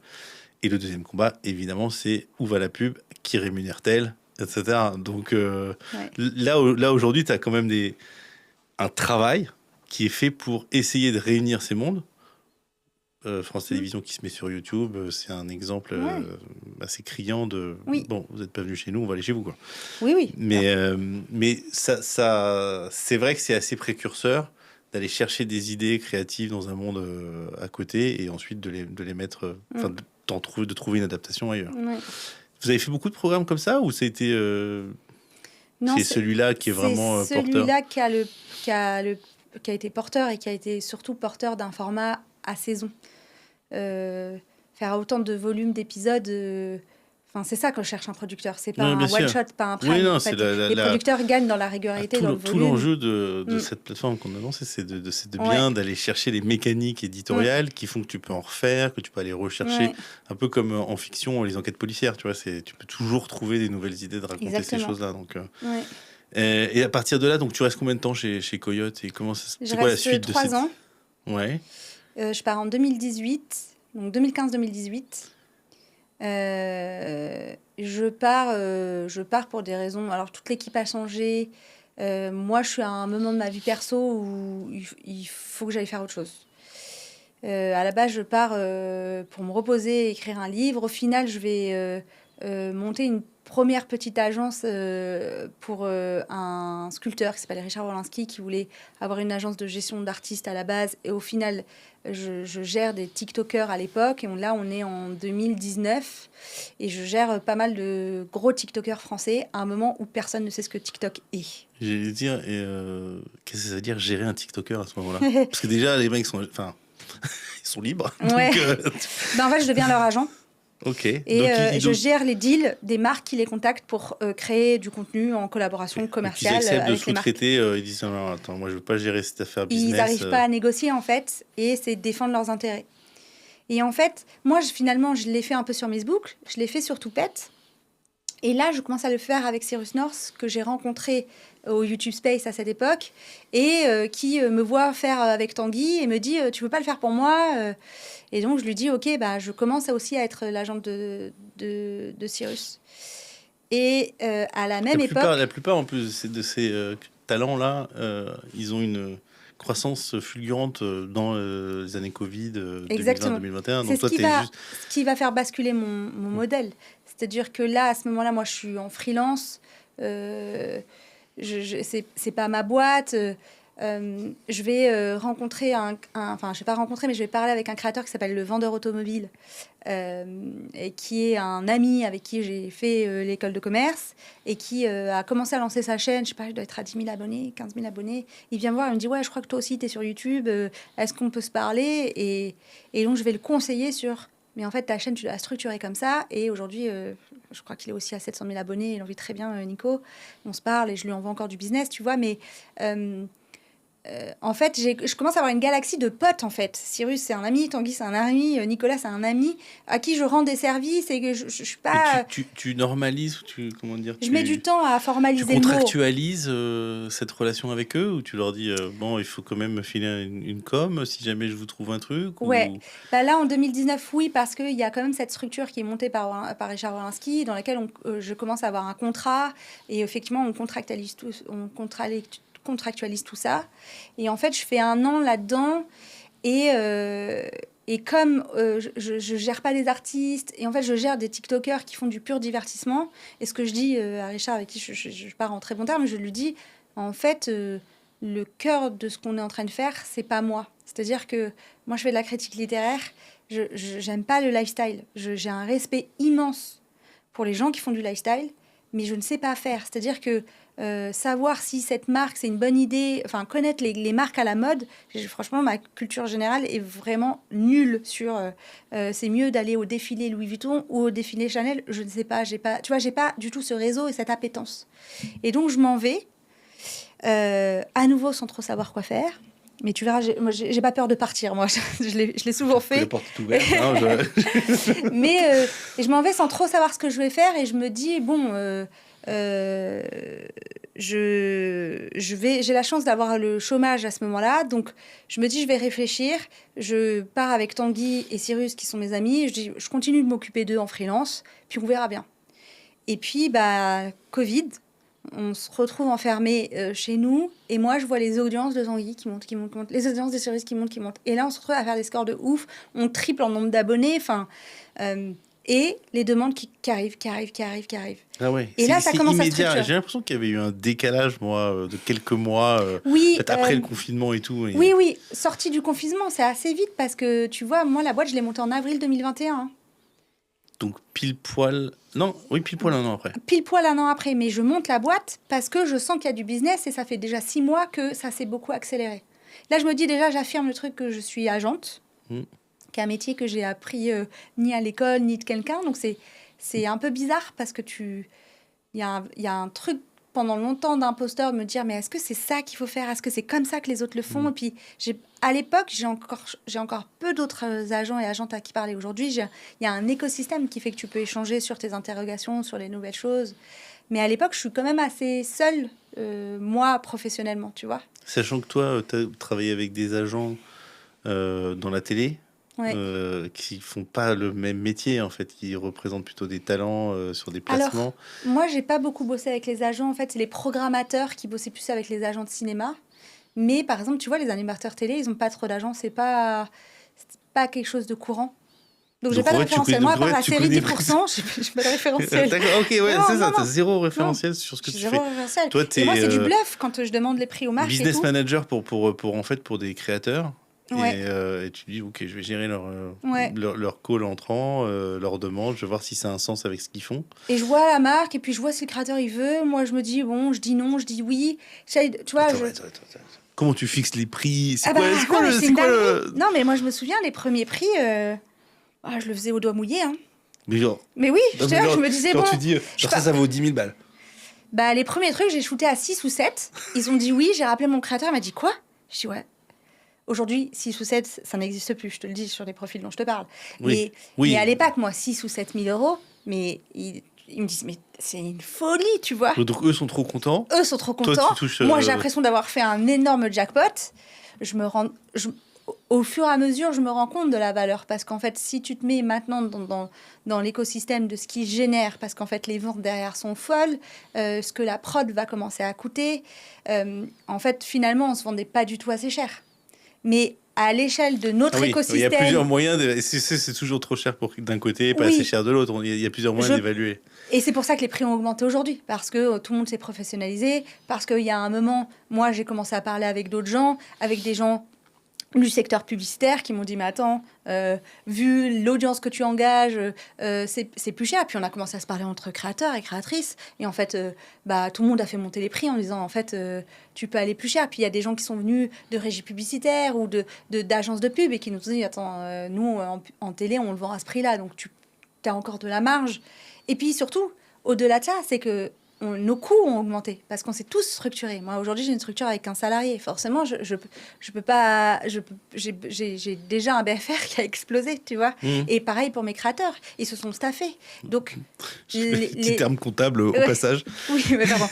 Et le deuxième combat évidemment, c'est où va la pub, qui rémunère-t-elle, etc. Donc là aujourd'hui tu as quand même un travail qui est fait pour essayer de réunir ces mondes. France Télévisions qui se met sur YouTube, c'est un exemple assez criant de bon, vous n'êtes pas venu chez nous, on va aller chez vous, quoi. Oui. Mais ça c'est vrai que c'est assez précurseur d'aller chercher des idées créatives dans un monde à côté et ensuite de les mettre, de trouver une adaptation ailleurs. Vous avez fait beaucoup de programmes comme ça, ou c'était non, c'est celui-là qui est vraiment porteur? Celui-là qui a été porteur et qui a été surtout porteur d'un format à saison. Faire autant de volume d'épisodes, c'est ça que cherche un producteur. C'est pas un one-shot, pas un prime. Oui, en fait. Les producteurs gagnent dans la régularité, dans le volume. Tout l'enjeu de cette plateforme qu'on a lancée, c'est de bien d'aller chercher les mécaniques éditoriales qui font que tu peux en refaire, que tu peux aller rechercher, un peu comme en fiction, les enquêtes policières. Tu vois, tu peux toujours trouver des nouvelles idées de raconter ces choses-là. Donc, Et à partir de là, donc tu restes combien de temps chez Coyote et comment ça, Je c'est quoi la reste suite de 3 ans. Ouais. Je pars en 2018, donc 2015-2018. Je pars pour des raisons. Alors, toute l'équipe a changé. Moi, je suis à un moment de ma vie perso où il faut que j'aille faire autre chose. À la base, je pars pour me reposer et écrire un livre. Au final, je vais monter une première petite agence pour un sculpteur qui s'appelle Richard Wolinski, qui voulait avoir une agence de gestion d'artistes à la base. Et au final, je gère des TikTokers à l'époque. Et là, on est en 2019. Et je gère pas mal de gros TikTokers français à un moment où personne ne sait ce que TikTok est. J'allais dire, qu'est-ce que ça veut dire gérer un TikToker à ce moment-là? Parce que déjà, les mecs sont, enfin, ils sont libres. Ouais. Donc, En fait, je deviens leur agent. ok. Et Donc, je gère les deals des marques qui les contactent pour créer du contenu en collaboration commerciale ils acceptent de avec les marques. sous-traiter, ils disent non, attends, moi je veux pas gérer cette affaire business. Ils n'arrivent pas à négocier en fait, et c'est défendre leurs intérêts. Et en fait, moi finalement, je l'ai fait un peu sur Facebook, je l'ai fait sur Toupette. Et là, je commence à le faire avec Cyrus North, que j'ai rencontré au YouTube Space à cette époque, et qui me voit faire avec Tanguy et me dit tu veux pas le faire pour moi Et donc je lui dis ok, bah, je commence aussi à être l'agente de Cyrus. Et à la même époque... La plupart en plus de ces talents-là, ils ont une croissance fulgurante dans les années Covid, 2020-2021. C'est donc toi, ce qui va faire basculer mon modèle. C'est-à-dire que là, à ce moment-là, moi, je suis en freelance. C'est pas ma boîte. Je vais rencontrer enfin, je vais pas rencontrer, mais je vais parler avec un créateur qui s'appelle Le Vendeur Automobile, et qui est un ami avec qui j'ai fait l'école de commerce et qui a commencé à lancer sa chaîne. Je sais pas, je dois être à 10 000 abonnés, 15 000 abonnés. Il vient me voir, il me dit ouais, je crois que toi aussi, tu es sur YouTube. Est-ce qu'on peut se parler? Et donc, je vais le conseiller sur... Mais en fait, ta chaîne, tu l'as structurée comme ça. Et aujourd'hui, je crois qu'il est aussi à 700 000 abonnés. Il en vit très bien, Nico. On se parle et je lui envoie encore du business, tu vois. Mais en fait, je commence à avoir une galaxie de potes, en fait. Cyrus, c'est un ami. Tanguy, c'est un ami. Nicolas, c'est un ami à qui je rends des services et que je suis pas... tu normalises, comment dire, je mets du temps à formaliser tu contractualises cette relation avec eux, ou tu leur dis bon, il faut quand même filer une com si jamais je vous trouve un truc? Ouais. Ou... Bah là, en 2019, oui, parce qu'il y a quand même cette structure qui est montée par Richard Wolinski, dans laquelle je commence à avoir un contrat, et effectivement, on contractualise tout ça. Et en fait, je fais 1 an là-dedans, et comme je gère pas des artistes, et en fait, je gère des TikTokers qui font du pur divertissement, et ce que je dis à Richard, avec qui je pars en très bon terme, je lui dis, en fait, le cœur de ce qu'on est en train de faire, c'est pas moi. C'est-à-dire que moi, je fais de la critique littéraire, j'aime pas le lifestyle. J'ai un respect immense pour les gens qui font du lifestyle, mais je ne sais pas faire. C'est-à-dire que savoir si cette marque, c'est une bonne idée, enfin, connaître les marques à la mode, franchement, ma culture générale est vraiment nulle sur... c'est mieux d'aller au défilé Louis Vuitton ou au défilé Chanel, je ne sais pas. Tu vois, j'ai pas du tout ce réseau et cette appétence. Et donc, je m'en vais, à nouveau sans trop savoir quoi faire. Mais tu verras, j'ai pas peur de partir, moi. Je l'ai souvent fait. La porte est ouverte. Mais et je m'en vais sans trop savoir ce que je vais faire. Et je me dis, bon, j'ai la chance d'avoir le chômage à ce moment-là. Donc, je me dis, je vais réfléchir. Je pars avec Tanguy et Cyrus, qui sont mes amis. Je dis, je continue de m'occuper d'eux en freelance. Puis, on verra bien. Et puis, bah, Covid... On se retrouve enfermés chez nous, et moi je vois les audiences de Tanguy qui montent, les audiences des Cyrus qui montent. Et là on se retrouve à faire des scores de ouf, on triple en nombre d'abonnés, et les demandes qui arrivent. Ah ouais. Et là ça commence immédiat. À structurer. J'ai l'impression qu'il y avait eu un décalage, moi, de quelques mois, oui, peut-être après le confinement et tout. Oui, sortie du confinement, c'est assez vite, parce que tu vois, moi la boîte je l'ai montée en avril 2021. Hein. Donc pile poil 1 an après. Pile poil 1 an après, mais je monte la boîte parce que je sens qu'il y a du business, et ça fait déjà 6 mois que ça s'est beaucoup accéléré. Là, je me dis déjà, j'affirme le truc que je suis agente, qui est un métier que j'ai appris ni à l'école, ni de quelqu'un. Donc c'est un peu bizarre parce que il y a un truc pendant longtemps d'imposteur, me dire mais est-ce que c'est ça qu'il faut faire? Est-ce que c'est comme ça que les autres le font? Et puis à l'époque, j'ai encore peu d'autres agents et agentes à qui parler. Aujourd'hui, il y a un écosystème qui fait que tu peux échanger sur tes interrogations, sur les nouvelles choses. Mais à l'époque, je suis quand même assez seule, moi, professionnellement, tu vois. Sachant que toi, tu as travaillé avec des agents dans la télé, Ouais. qui font pas le même métier, en fait, qui représentent plutôt des talents sur des placements. Alors, moi, j'ai pas beaucoup bossé avec les agents. En fait, c'est les programmateurs qui bossaient plus avec les agents de cinéma. Mais par exemple, tu vois, les animateurs télé, ils ont pas trop d'agents. C'est pas quelque chose de courant. Donc, j'ai pas de référentiel. Moi, à part la série 10%, j'ai pas de référentiel. D'accord, ok, ouais, Non, c'est ça. non, T'as non. zéro référentiel sur ce que tu Zéro fais. référentiel. Toi, Et moi, c'est du bluff quand je demande les prix aux marques et business tout. manager en fait, pour des créateurs. Ouais. Et tu dis, ok, je vais gérer Ouais. leur call entrant, leur demande, je vais voir si ça a un sens avec ce qu'ils font. Et je vois la marque, et puis je vois si le créateur il veut. Moi, je me dis, bon, je dis non, je dis oui. Tu vois, Attends. Comment tu fixes les prix? C'est quoi le... Non, mais moi, je me souviens, les premiers prix, je le faisais au doigt mouillé. Hein. Mais genre... Mais oui, je me disais, quand bon... tu dis, ça vaut 10 000 balles. Bah, les premiers trucs, j'ai shooté à 6 ou 7. Ils ont dit oui, j'ai rappelé mon créateur, il m'a dit quoi? Je dis ouais. Aujourd'hui, 6 ou 7, ça n'existe plus, je te le dis, sur les profils dont je te parle. Oui. Mais à l'époque, moi, 6 ou 7 000 euros, mais ils me disent, mais c'est une folie, tu vois. Donc, eux sont trop contents. Eux sont trop contents. Toi, tu touches, Moi, j'ai l'impression d'avoir fait un énorme jackpot. Au fur et à mesure, je me rends compte de la valeur. Parce qu'en fait, si tu te mets maintenant dans l'écosystème de ce qui génère, parce qu'en fait, les ventes derrière sont folles, ce que la prod va commencer à coûter, en fait, finalement, on ne se vendait pas du tout assez cher. Mais à l'échelle de notre écosystème... Il y a plusieurs moyens. C'est toujours trop cher d'un côté et pas assez cher de l'autre. Il y a plusieurs moyens d'évaluer. Et c'est pour ça que les prix ont augmenté aujourd'hui, parce que tout le monde s'est professionnalisé, parce qu'il y a un moment, moi, j'ai commencé à parler avec d'autres gens, avec des gens du secteur publicitaire qui m'ont dit, mais attends, vu l'audience que tu engages, c'est plus cher. Puis on a commencé à se parler entre créateurs et créatrices. Et en fait, tout le monde a fait monter les prix en disant, en fait, tu peux aller plus cher. Puis il y a des gens qui sont venus de régies publicitaires ou d'agences de pub et qui nous ont dit, attends, nous, en télé, on le vend à ce prix-là, donc tu as encore de la marge. Et puis surtout, au-delà de ça, c'est que nos coûts ont augmenté parce qu'on s'est tous structurés. Moi, aujourd'hui, j'ai une structure avec un salarié. Forcément, je peux pas... J'ai déjà un BFR qui a explosé, tu vois. Et pareil pour mes créateurs. Ils se sont staffés. Donc... Petit terme comptable au passage. Oui, mais pardon.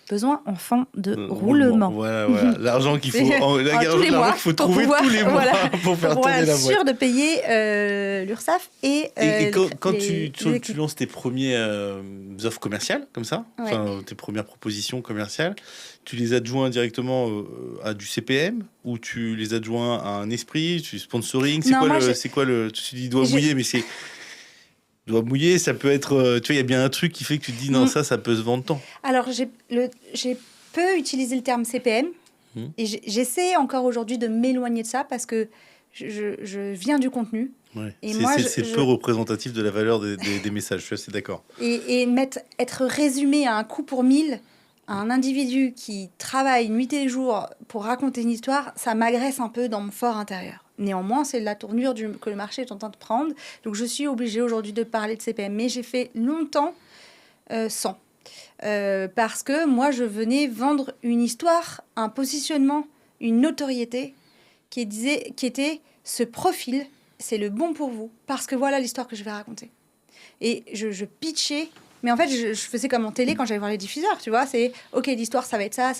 Besoin en fin de roulement. Voilà. L'argent qu'il faut, l'argent qu'il faut trouver tous les mois pour faire tourner la boîte. Pour être sûr de payer l'URSSAF et quand tu lances tes premières offres commerciales, comme ça, tes premières propositions commerciales, tu les adjoins directement à du CPM ou tu les adjoins à un esprit, tu sponsoring, c'est quoi le tu dis doigt mouillé, mais c'est doigt mouillé, ça peut être... tu vois, il y a bien un truc qui fait que tu te dis, non, ça peut se vendre tant. Alors, j'ai peu utilisé le terme CPM. Et j'essaie encore aujourd'hui de m'éloigner de ça parce que je viens du contenu. Ouais. Et c'est peu représentatif de la valeur des messages, je suis assez d'accord. Et être résumé à un coup pour 1000, à un individu qui travaille nuit et jour pour raconter une histoire, ça m'agresse un peu dans mon fort intérieur. Néanmoins, c'est la tournure que le marché est en train de prendre. Donc, je suis obligée aujourd'hui de parler de CPM. Mais j'ai fait longtemps sans. Parce que moi, je venais vendre une histoire, un positionnement, une notoriété qui était ce profil, c'est le bon pour vous. Parce que voilà l'histoire que je vais raconter. Et je pitchais. Mais en fait, je faisais comme en télé quand j'allais voir les diffuseurs, tu vois. C'est, OK, l'histoire, ça va être ça.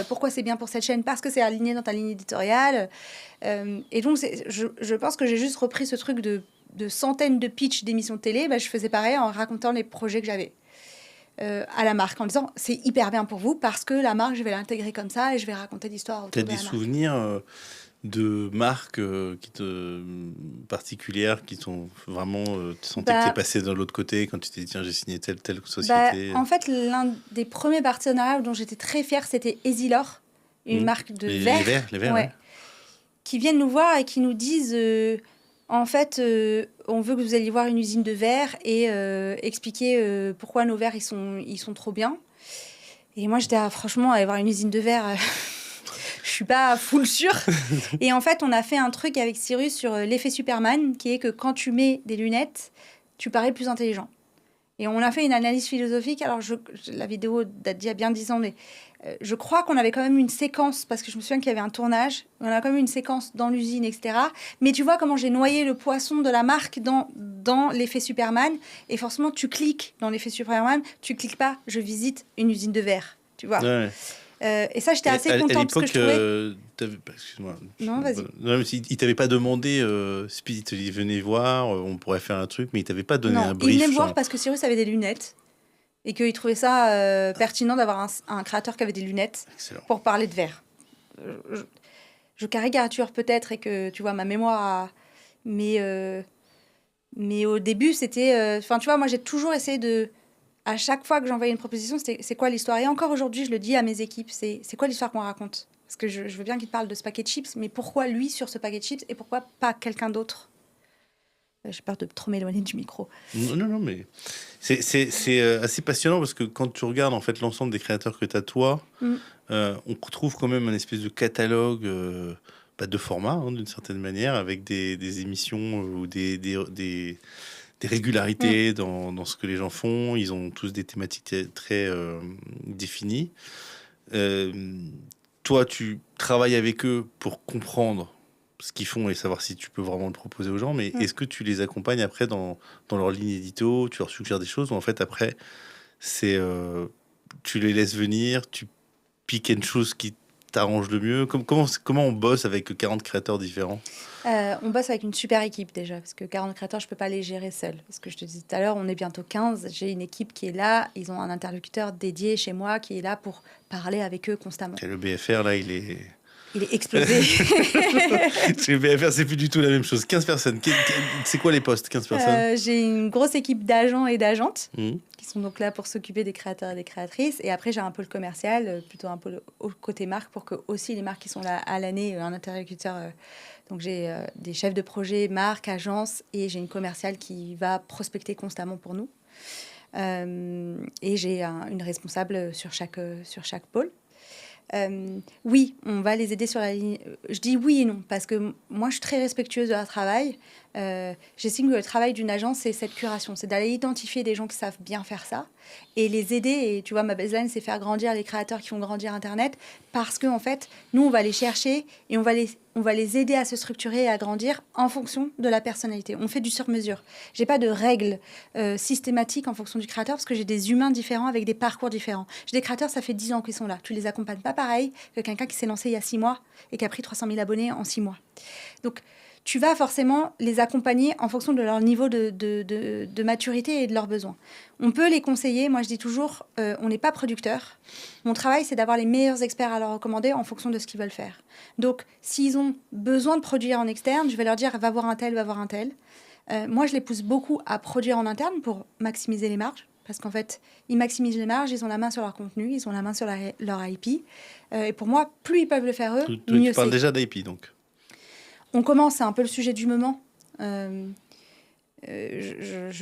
Pourquoi c'est bien pour cette chaîne? Parce que c'est aligné dans ta ligne éditoriale. Et donc, je pense que j'ai juste repris ce truc de centaines de pitchs d'émissions de télé. Je faisais pareil en racontant les projets que j'avais à la marque, en disant, c'est hyper bien pour vous parce que la marque, je vais l'intégrer comme ça et je vais raconter l'histoire. Tu as des souvenirs de marques particulières qui t'ont vraiment... tu sentais que tu es passé de l'autre côté quand tu t'es dit, tiens, j'ai signé telle société. En fait, l'un des premiers partenariats dont j'étais très fière, c'était Esilor, une marque de verre. Les verres, ouais. Qui viennent nous voir et qui nous disent, en fait, on veut que vous alliez voir une usine de verre et expliquer pourquoi nos verres, ils sont trop bien. Et moi, j'étais, franchement, aller voir une usine de verre... Je suis pas full sûre. Et en fait, on a fait un truc avec Cyrus sur l'effet Superman, qui est que quand tu mets des lunettes, tu parais plus intelligent. Et on a fait une analyse philosophique. Alors, la vidéo date d'il y a bien 10 ans, mais je crois qu'on avait quand même une séquence, parce que je me souviens qu'il y avait un tournage. On a quand même une séquence dans l'usine, etc. Mais tu vois comment j'ai noyé le poisson de la marque dans l'effet Superman. Et forcément, tu cliques dans l'effet Superman, tu cliques pas, je visite une usine de verre. Tu vois. Ouais. Et ça, j'étais assez contente parce que je trouvais... excuse-moi. Non, vas-y. Non, il t'avait pas demandé, Speed, il te dit venez voir, on pourrait faire un truc, mais il t'avait pas donné un brief. Il venait me voir parce que Cyrus avait des lunettes et qu'il trouvait ça pertinent d'avoir un créateur qui avait des lunettes. Excellent. Pour parler de verre. Je caricature peut-être et que tu vois ma mémoire, mais au début c'était, enfin tu vois, moi j'ai toujours essayé de, à chaque fois que j'envoyais une proposition, c'est quoi l'histoire. Et encore aujourd'hui, je le dis à mes équipes, c'est quoi l'histoire qu'on raconte. Parce que je veux bien qu'il parle de ce paquet de chips, mais pourquoi lui sur ce paquet de chips et pourquoi pas quelqu'un d'autre. J'ai peur de trop m'éloigner du micro. Non, mais c'est assez passionnant parce que quand tu regardes en fait l'ensemble des créateurs que tu as toi, on retrouve quand même un espèce de catalogue de format, hein, d'une certaine manière, avec des émissions ou des régularités dans ce que les gens font. Ils ont tous des thématiques très définies. Toi, tu travailles avec eux pour comprendre ce qu'ils font et savoir si tu peux vraiment le proposer aux gens, mais est-ce que tu les accompagnes après dans leur ligne édito, tu leur suggères des choses, ou en fait après c'est tu les laisses venir, tu piques une chose qui t'arrange le mieux. Comment on bosse avec 40 créateurs différents? On bosse avec une super équipe déjà, parce que 40 créateurs, je peux pas les gérer seul. Parce que je te disais tout à l'heure, on est bientôt 15, j'ai une équipe qui est là, ils ont un interlocuteur dédié chez moi qui est là pour parler avec eux constamment. Et le BFR là, il est explosé. Le BFR, c'est plus du tout la même chose. 15 personnes. C'est quoi les postes, 15 personnes? J'ai une grosse équipe d'agents et d'agentes qui sont donc là pour s'occuper des créateurs et des créatrices. Et après, j'ai un pôle commercial, plutôt un pôle côté marque, pour que aussi les marques qui sont là à l'année, un interlocuteur. Donc, j'ai des chefs de projet, marques, agences, et j'ai une commerciale qui va prospecter constamment pour nous. Et j'ai une responsable sur chaque pôle. Oui, on va les aider sur la ligne. Je dis oui et non, parce que moi, je suis très respectueuse de leur travail. J'estime que le travail d'une agence, c'est cette curation. C'est d'aller identifier des gens qui savent bien faire ça et les aider. Et tu vois, ma baseline, c'est faire grandir les créateurs qui font grandir Internet, parce qu'en fait, nous, on va les chercher et on va les aider à se structurer et à grandir en fonction de la personnalité. On fait du sur-mesure. J'ai pas de règles systématiques en fonction du créateur, parce que j'ai des humains différents avec des parcours différents. J'ai des créateurs, ça fait 10 ans qu'ils sont là. Tu les accompagnes pas pareil que quelqu'un qui s'est lancé il y a 6 mois et qui a pris 300 000 abonnés en 6 mois. Donc, tu vas forcément les accompagner en fonction de leur niveau de maturité et de leurs besoins. On peut les conseiller. Moi, je dis toujours, on n'est pas producteur. Mon travail, c'est d'avoir les meilleurs experts à leur recommander en fonction de ce qu'ils veulent faire. Donc, s'ils ont besoin de produire en externe, je vais leur dire, va voir un tel, va voir un tel. Moi, je les pousse beaucoup à produire en interne pour maximiser les marges. Parce qu'en fait, ils maximisent les marges, ils ont la main sur leur contenu, ils ont la main sur leur IP. Et pour moi, plus ils peuvent le faire eux, mieux c'est. Tu parles déjà d'IP, donc. On commence, c'est un peu le sujet du moment. Je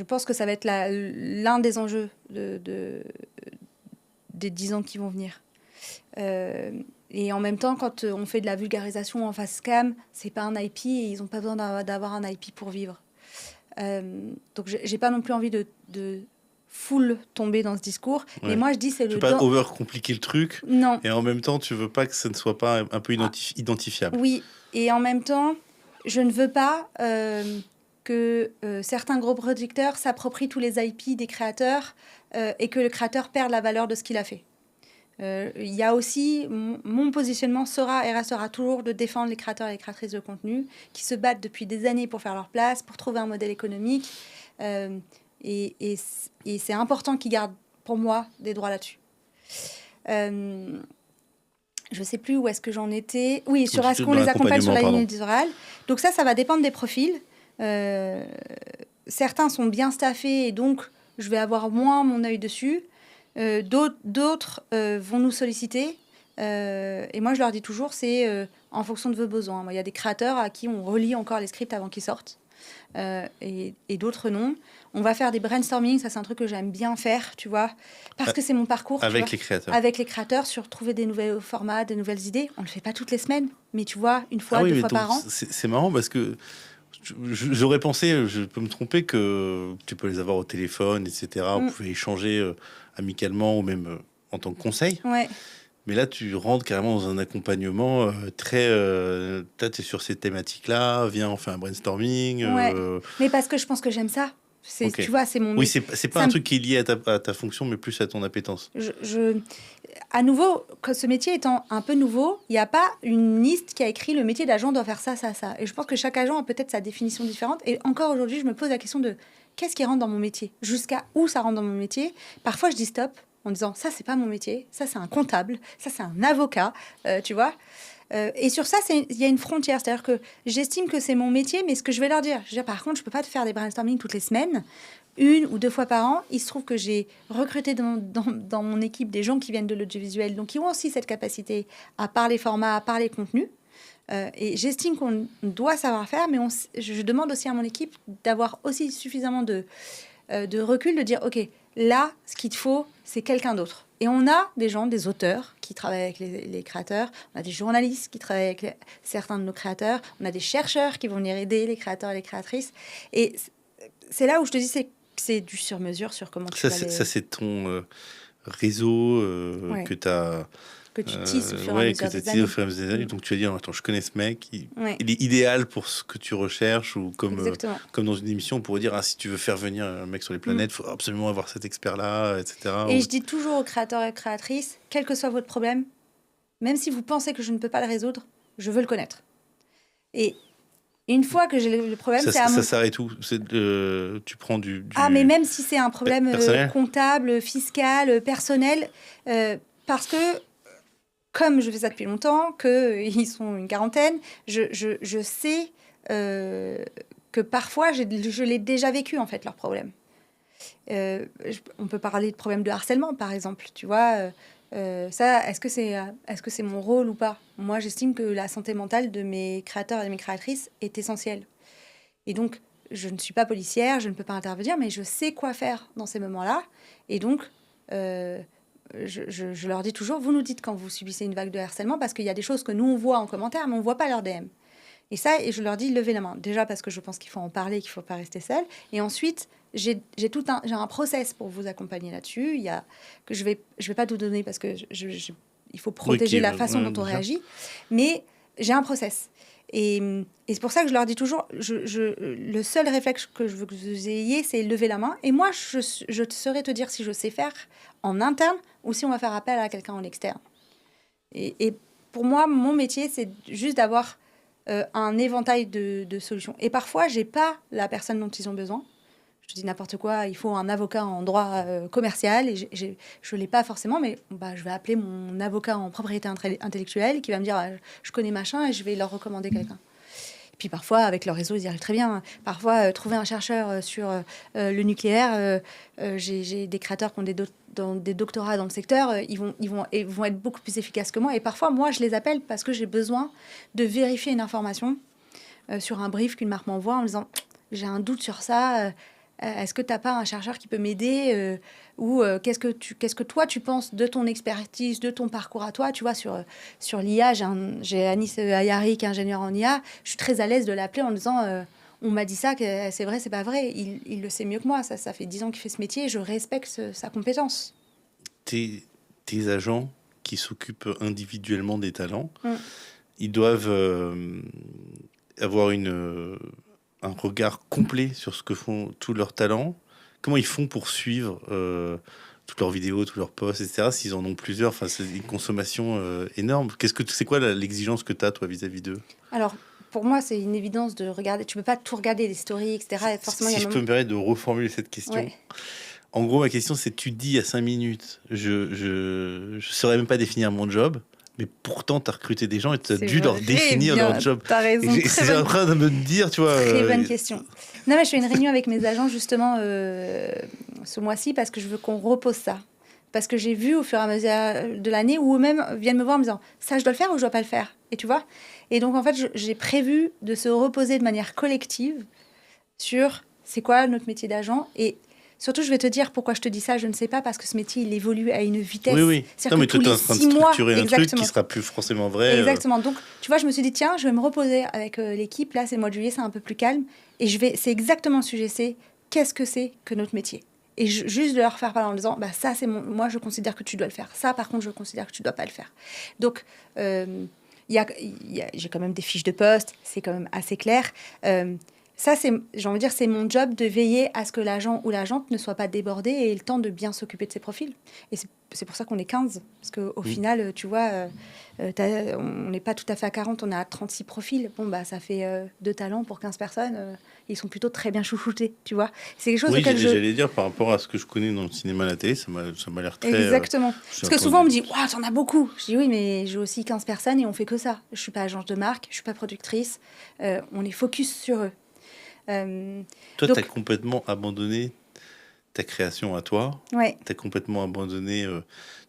pense que ça va être l'un des enjeux des 10 ans qui vont venir. Et en même temps, quand on fait de la vulgarisation en face cam, c'est pas un IP et ils n'ont pas besoin d'avoir un IP pour vivre. Donc, j'ai pas non plus envie de full tomber dans ce discours. Ouais. Mais moi, je dis, c'est tu veux pas over-compliquer le truc. Non. Et en même temps, tu veux pas que ça ne soit pas un peu identifiable. Oui. Et en même temps, je ne veux pas que certains gros producteurs s'approprient tous les IP des créateurs et que le créateur perde la valeur de ce qu'il a fait. Il y a aussi, mon positionnement sera et restera toujours de défendre les créateurs et les créatrices de contenu qui se battent depuis des années pour faire leur place, pour trouver un modèle économique. Et c'est important qu'ils gardent, pour moi, des droits là-dessus. Je ne sais plus où est-ce que j'en étais. Oui, sur est-ce qu'on les accompagne sur la ligne éditoriale. Donc ça va dépendre des profils. Certains sont bien staffés et donc je vais avoir moins mon œil dessus. D'autres vont nous solliciter. Et moi, je leur dis toujours, c'est en fonction de vos besoins. Moi, il y a des créateurs à qui on relit encore les scripts avant qu'ils sortent. Et d'autres non. On va faire des brainstorming, ça c'est un truc que j'aime bien faire, tu vois, parce que c'est mon parcours. Avec les créateurs. Avec les créateurs, sur trouver des nouveaux formats, des nouvelles idées. On le fait pas toutes les semaines, mais tu vois, une fois, deux fois par an. C'est marrant parce que J'aurais pensé, je peux me tromper, que tu peux les avoir au téléphone, etc. Vous pouvez échanger amicalement ou même en tant que conseil. Ouais. Mais là, tu rentres carrément dans un accompagnement très... tu es sur ces thématiques-là, viens, on fait un brainstorming. Ouais. Mais parce que je pense que j'aime ça. Ok. Tu vois, c'est mon... Oui, c'est pas un truc qui est lié à ta fonction, mais plus à ton appétence. À nouveau, ce métier étant un peu nouveau, il n'y a pas une liste qui a écrit le métier d'agent doit faire ça, ça, ça. Et je pense que chaque agent a peut-être sa définition différente. Et encore aujourd'hui, je me pose la question de qu'est-ce qui rentre dans mon métier? Jusqu'à où ça rentre dans mon métier? Parfois, je dis stop en disant ça, c'est pas mon métier. Ça, c'est un comptable. Ça, c'est un avocat. Tu vois? Et sur ça, il y a une frontière. C'est-à-dire que j'estime que c'est mon métier, mais ce que je vais leur dire, par contre, je ne peux pas te faire des brainstorming toutes les semaines. 1 ou 2 fois par an. Il se trouve que j'ai recruté dans mon équipe des gens qui viennent de l'audiovisuel, donc qui ont aussi cette capacité à parler format, à parler contenu. Et j'estime qu'on doit savoir faire, mais je demande aussi à mon équipe d'avoir aussi suffisamment de recul, de dire, OK, là, ce qu'il te faut, c'est quelqu'un d'autre. Et on a des gens, des auteurs qui travaillent avec les créateurs, on a des journalistes qui travaillent avec certains de nos créateurs, on a des chercheurs qui vont venir aider les créateurs et les créatrices. Et c'est là où je te dis, c'est du sur-mesure sur comment tu vas Ça, c'est ton réseau Ouais. que tu as... Que tu tisses au fur et à mesure des années. Au fur et à mesure des années. Donc tu vas dire, attends, je connais ce mec, il est idéal pour ce que tu recherches, ou comme dans une émission, on pourrait dire, si tu veux faire venir un mec sur les planètes, il faut absolument avoir cet expert-là, etc. Et je dis toujours aux créateurs et créatrices, quel que soit votre problème, même si vous pensez que je ne peux pas le résoudre, je veux le connaître. Et une fois que j'ai le problème, ça s'arrête où? Tu prends du... Ah, mais même si c'est un problème comptable, fiscal, personnel, parce que comme je fais ça depuis longtemps, qu'ils sont une quarantaine, je sais que parfois, je l'ai déjà vécu, en fait, leurs problèmes. On peut parler de problèmes de harcèlement, par exemple, tu vois. Ça, est-ce que c'est mon rôle ou pas? Moi, j'estime que la santé mentale de mes créateurs et de mes créatrices est essentielle. Et donc, je ne suis pas policière, je ne peux pas intervenir, mais je sais quoi faire dans ces moments-là. Et donc... Je leur dis toujours, vous nous dites quand vous subissez une vague de harcèlement, parce qu'il y a des choses que nous, on voit en commentaire, mais on ne voit pas leur DM. Et je leur dis, levez la main. Déjà parce que je pense qu'il faut en parler, qu'il ne faut pas rester seul. Et ensuite, j'ai un process pour vous accompagner là-dessus. Que je vais pas tout donner parce que il faut protéger la façon dont on réagit. Mais j'ai un process. Et c'est pour ça que je leur dis toujours, le seul réflexe que je veux que vous ayez, c'est lever la main. Et moi, je saurais te dire si je sais faire en interne ou si on va faire appel à quelqu'un en externe. Et pour moi, mon métier, c'est juste d'avoir un éventail de solutions. Et parfois, j'ai pas la personne dont ils ont besoin. Je te dis n'importe quoi, il faut un avocat en droit commercial, et je ne l'ai pas forcément, mais je vais appeler mon avocat en propriété intellectuelle qui va me dire je connais machin, et je vais leur recommander quelqu'un. Et puis parfois, avec leur réseau, ils y arrivent très bien. Parfois, trouver un chercheur sur le nucléaire, j'ai des créateurs qui ont des doctorats dans le secteur, ils vont être beaucoup plus efficaces que moi. Et parfois, moi, je les appelle parce que j'ai besoin de vérifier une information sur un brief qu'une marque m'envoie en me disant j'ai un doute sur ça. Est-ce que tu n'as pas un chercheur qui peut m'aider ou qu'est-ce que toi tu penses de ton expertise, de ton parcours à toi, tu vois, sur l'IA, j'ai Anis Ayari qui est ingénieur en IA, je suis très à l'aise de l'appeler en disant on m'a dit ça, que c'est vrai, c'est pas vrai, il le sait mieux que moi, ça fait 10 ans qu'il fait ce métier et je respecte sa compétence. Tes agents qui s'occupent individuellement des talents, ils doivent avoir un regard complet sur ce que font tous leurs talents. Comment ils font pour suivre toutes leurs vidéos, tous leurs posts, etc. S'ils en ont plusieurs, enfin, c'est une consommation énorme. C'est quoi l'exigence que tu as, toi, vis-à-vis d'eux? Alors, pour moi, c'est une évidence de regarder. Tu peux pas tout regarder, les stories, etc. Forcément, si je peux me permettre de reformuler cette question. Ouais. En gros, ma question, c'est tu dis à 5 minutes, je saurais même pas définir mon job. Mais pourtant, tu as recruté des gens et tu as dû leur définir leur job. Tu as raison. C'est en train de me dire, tu vois... Très bonne question. Non, mais je fais une réunion avec mes agents, justement, ce mois-ci, parce que je veux qu'on repose ça. Parce que j'ai vu, au fur et à mesure de l'année, où eux-mêmes viennent me voir en me disant « ça, je dois le faire ou je dois pas le faire ?» Et tu vois? Et donc, en fait, j'ai prévu de se reposer de manière collective sur c'est quoi notre métier d'agent. Et Surtout, je vais te dire pourquoi je te dis ça, je ne sais pas, parce que ce métier, il évolue à une vitesse. Oui, oui. C'est-à-dire Non, mais que toi, tous tu es les en train de 6 mois, structurer un truc exactement. qui sera plus forcément vrai. Exactement. Donc, tu vois, je me suis dit, tiens, je vais me reposer avec l'équipe. Là, c'est le mois de juillet, c'est un peu plus calme. Et c'est exactement le sujet, c'est qu'est-ce que c'est que notre métier? Et juste de leur faire parler en disant, bah, ça, moi, je considère que tu dois le faire. Ça, par contre, je considère que tu dois pas le faire. Donc, j'ai quand même des fiches de poste, c'est quand même assez clair. Ça, j'ai envie de dire, c'est mon job de veiller à ce que l'agent ou l'agente ne soit pas débordé et ait le temps de bien s'occuper de ses profils. Et c'est pour ça qu'on est 15. Parce qu'au final, tu vois, on n'est pas tout à fait à 40, on est à 36 profils. Bon, bah, ça fait 2 talents pour 15 personnes. Ils sont plutôt très bien chouchoutés, tu vois. C'est quelque chose Oui, auquel j'allais dire, par rapport à ce que je connais dans le cinéma et la télé, ça m'a l'air très... Exactement. Parce que souvent, on me dit, waouh, t'en as beaucoup. Je dis, oui, mais j'ai aussi 15 personnes et on fait que ça. Je suis pas agence de marque, je suis pas productrice. On est focus sur eux. Toi, tu as complètement abandonné ta création à toi. Ouais. Tu as complètement abandonné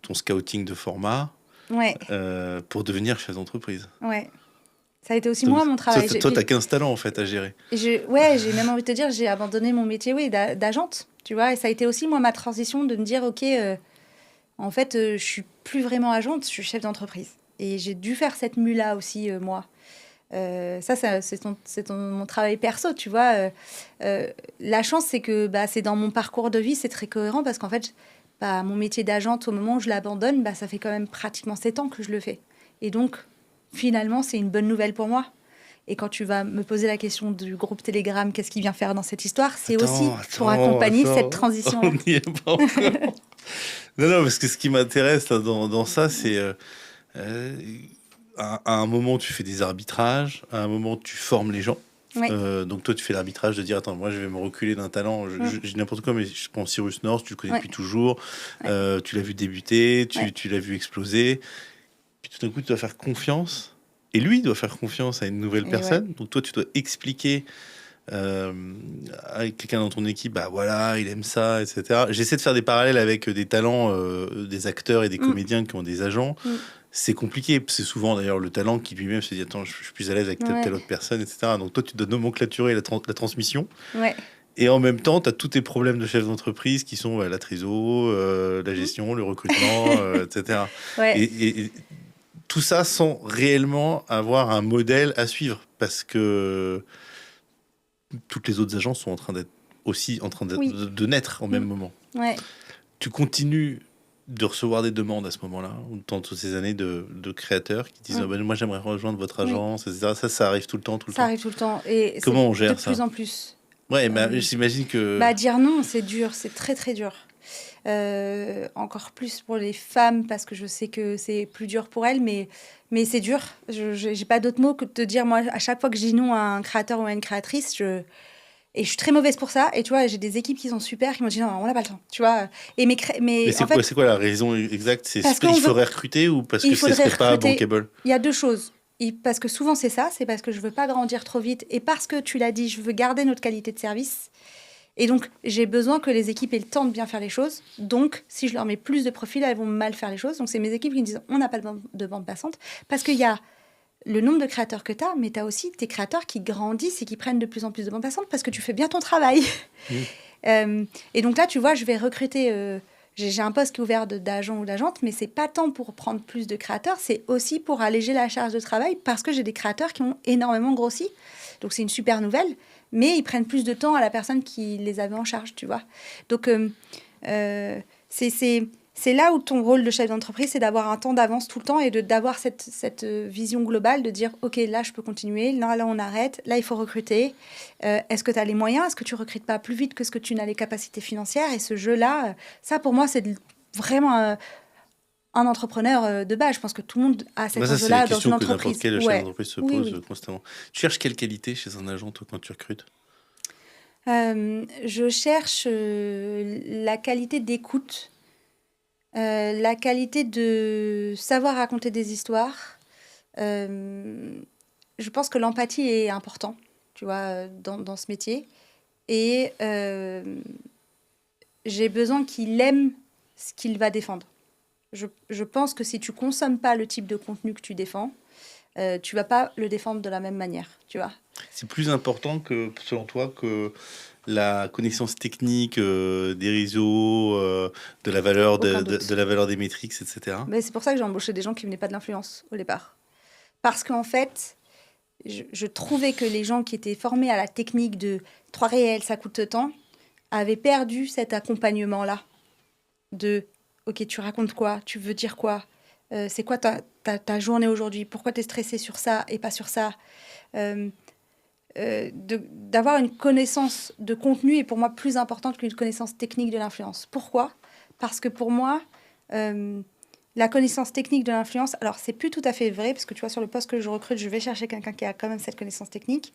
ton scouting de format Ouais. pour devenir chef d'entreprise. Ouais. Ça a été aussi moi, mon travail. Toi, tu as 15 talents, en fait, à gérer. Ouais, j'ai même envie de te dire, j'ai abandonné mon métier d'agente, tu vois. Et ça a été aussi, moi, ma transition de me dire, OK, en fait, je suis plus vraiment agente, je suis chef d'entreprise. Et j'ai dû faire cette mue-là aussi, moi. C'est mon travail perso, tu vois. La chance, c'est que c'est dans mon parcours de vie, c'est très cohérent parce qu'en fait, mon métier d'agente, au moment où je l'abandonne, ça fait quand même pratiquement 7 ans que je le fais. Et donc, finalement, c'est une bonne nouvelle pour moi. Et quand tu vas me poser la question du groupe Telegram, qu'est-ce qu'il vient faire dans cette histoire, c'est aussi pour accompagner cette transition. On n'y est pas encore. Non, parce que ce qui m'intéresse là, dans ça, c'est... à un moment, tu fais des arbitrages, à un moment, tu formes les gens. Oui. Donc toi, tu fais l'arbitrage de dire, attends, moi, je vais me reculer d'un talent. Je dis n'importe quoi, mais je prends Cyrus North, tu le connais depuis toujours. Tu l'as vu débuter, tu l'as vu exploser. Puis tout d'un coup, tu dois faire confiance. Et lui, il doit faire confiance à une nouvelle personne. Donc toi, tu dois expliquer avec quelqu'un dans ton équipe, voilà, il aime ça, etc. J'essaie de faire des parallèles avec des talents, des acteurs et des comédiens qui ont des agents. C'est compliqué. C'est souvent d'ailleurs le talent qui lui-même se dit, attends, je suis plus à l'aise avec telle autre personne, etc. Donc toi, tu dois nomenclaturer la transmission. Ouais. Et en même temps, tu as tous tes problèmes de chef d'entreprise qui sont la trésor, la gestion, le recrutement, etc. Ouais. Et tout ça sans réellement avoir un modèle à suivre, parce que toutes les autres agences sont en train de naître en même moment. Ouais. Tu continues de recevoir des demandes à ce moment-là, ou dans toutes ces années de créateurs qui disent moi j'aimerais rejoindre votre agence, etc. Ça arrive tout le temps. Ça arrive tout le temps. Et comment on gère ça? De plus en plus. Ouais, j'imagine que... dire non, c'est dur, c'est très très dur. Encore plus pour les femmes, parce que je sais que c'est plus dur pour elles, mais c'est dur. Je n'ai pas d'autre mot que de te dire, moi, à chaque fois que je dis non à un créateur ou à une créatrice, et je suis très mauvaise pour ça. Et tu vois, j'ai des équipes qui sont super, qui m'ont dit non, on n'a pas le temps. Tu vois. Mais c'est quoi la raison exacte? C'est parce qu'il faudrait recruter ou parce que ce serait pas bankable? Il y a deux choses. Parce que souvent c'est ça, c'est parce que je veux pas grandir trop vite et parce que tu l'as dit, je veux garder notre qualité de service. Et donc, j'ai besoin que les équipes aient le temps de bien faire les choses. Donc, si je leur mets plus de profils, elles vont mal faire les choses. Donc, c'est mes équipes qui me disent, on n'a pas de bande passante. Parce qu'il y a le nombre de créateurs que tu as, mais tu as aussi tes créateurs qui grandissent et qui prennent de plus en plus de bande passante parce que tu fais bien ton travail. Et donc là, tu vois, je vais recruter... j'ai un poste qui est ouvert d'agent ou d'agente, mais c'est pas tant pour prendre plus de créateurs, c'est aussi pour alléger la charge de travail parce que j'ai des créateurs qui ont énormément grossi. Donc, c'est une super nouvelle. Mais ils prennent plus de temps à la personne qui les avait en charge, tu vois. Donc, c'est là où ton rôle de chef d'entreprise, c'est d'avoir un temps d'avance tout le temps et d'avoir cette vision globale, de dire, OK, là, je peux continuer, là on arrête, là, il faut recruter. Est-ce que tu as les moyens? Est-ce que tu ne recrutes pas plus vite que ce que tu n'as les capacités financières? Et ce jeu-là, ça, pour moi, c'est vraiment... un entrepreneur de base. Je pense que tout le monde a cet enjeu-là dans une entreprise. C'est la question que n'importe quel chef d'entreprise se pose constamment. Tu cherches quelle qualité chez un agent, toi, quand tu recrutes? Je cherche la qualité d'écoute, la qualité de savoir raconter des histoires. Je pense que l'empathie est important, tu vois, dans ce métier. Et j'ai besoin qu'il aime ce qu'il va défendre. Je pense que si tu consommes pas le type de contenu que tu défends, tu vas pas le défendre de la même manière, tu vois. C'est plus important que, selon toi, que la connaissance technique des réseaux, de la valeur Aucun doute. de la valeur des métriques, etc. Mais c'est pour ça que j'ai embauché des gens qui venaient pas de l'influence au départ. Parce qu'en fait, je trouvais que les gens qui étaient formés à la technique de 3 réels, ça coûte tant, avaient perdu cet accompagnement-là de ok, tu racontes quoi, tu veux dire quoi, c'est quoi ta journée aujourd'hui, pourquoi tu es stressé sur ça et pas sur ça. Euh, D'avoir une connaissance de contenu est pour moi plus importante qu'une connaissance technique de l'influence. Pourquoi ? Parce que pour moi, la connaissance technique de l'influence, alors c'est plus tout à fait vrai, parce que tu vois, sur le poste que je recrute, je vais chercher quelqu'un qui a quand même cette connaissance technique.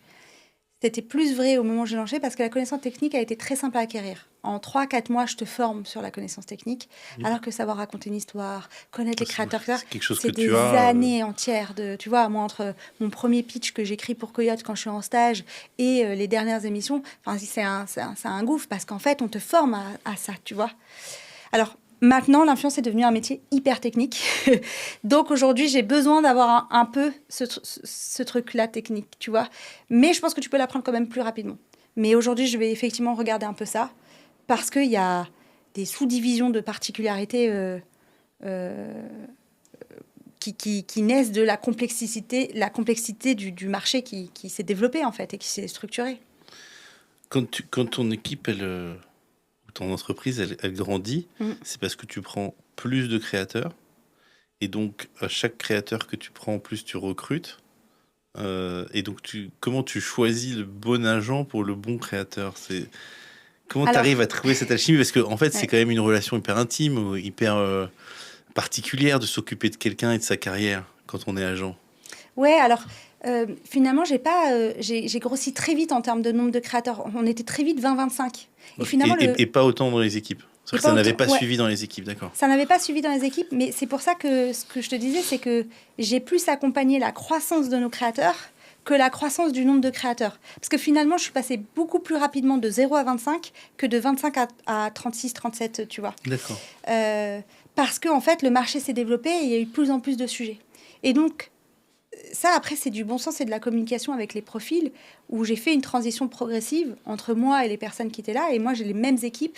C'était plus vrai au moment où j'ai lancé parce que la connaissance technique a été très simple à acquérir. En 3-4 mois, je te forme sur la connaissance technique, alors que savoir raconter une histoire, connaître les créateurs, C'est quelque chose que c'est des tu as. années entières. Tu vois, moi, entre mon premier pitch que j'écris pour Coyote quand je suis en stage et les dernières émissions, c'est un gouffre parce qu'en fait, on te forme à ça, tu vois. Alors, maintenant, l'influence est devenue un métier hyper technique. Donc aujourd'hui, j'ai besoin d'avoir un peu ce truc-là technique, tu vois. Mais je pense que tu peux l'apprendre quand même plus rapidement. Mais aujourd'hui, je vais effectivement regarder un peu ça parce qu'il y a des sous-divisions de particularités euh, qui naissent de la complexité du marché qui s'est développé en fait et qui s'est structuré. Quand ton équipe, ton entreprise, elle grandit, c'est parce que tu prends plus de créateurs. Et donc, à chaque créateur que tu prends, en plus, tu recrutes. Et donc, comment tu choisis le bon agent pour le bon créateur? Comment tu arrives à trouver cette alchimie? Parce que, en fait, c'est quand même une relation hyper intime, ou hyper particulière de s'occuper de quelqu'un et de sa carrière quand on est agent. Ouais, alors finalement, j'ai grossi très vite en termes de nombre de créateurs. On était très vite 20-25. Et finalement, et pas autant dans les équipes. C'est-à-dire que ça n'avait pas suivi dans les équipes, d'accord. Ça n'avait pas suivi dans les équipes, mais c'est pour ça que ce que je te disais, c'est que j'ai plus accompagné la croissance de nos créateurs que la croissance du nombre de créateurs. Parce que finalement, je suis passée beaucoup plus rapidement de 0 à 25 que de 25 à 36, 37, tu vois. D'accord. Parce qu'en en fait, le marché s'est développé et il y a eu de plus en plus de sujets. Et donc, ça, après, c'est du bon sens et de la communication avec les profils où j'ai fait une transition progressive entre moi et les personnes qui étaient là. Et moi, j'ai les mêmes équipes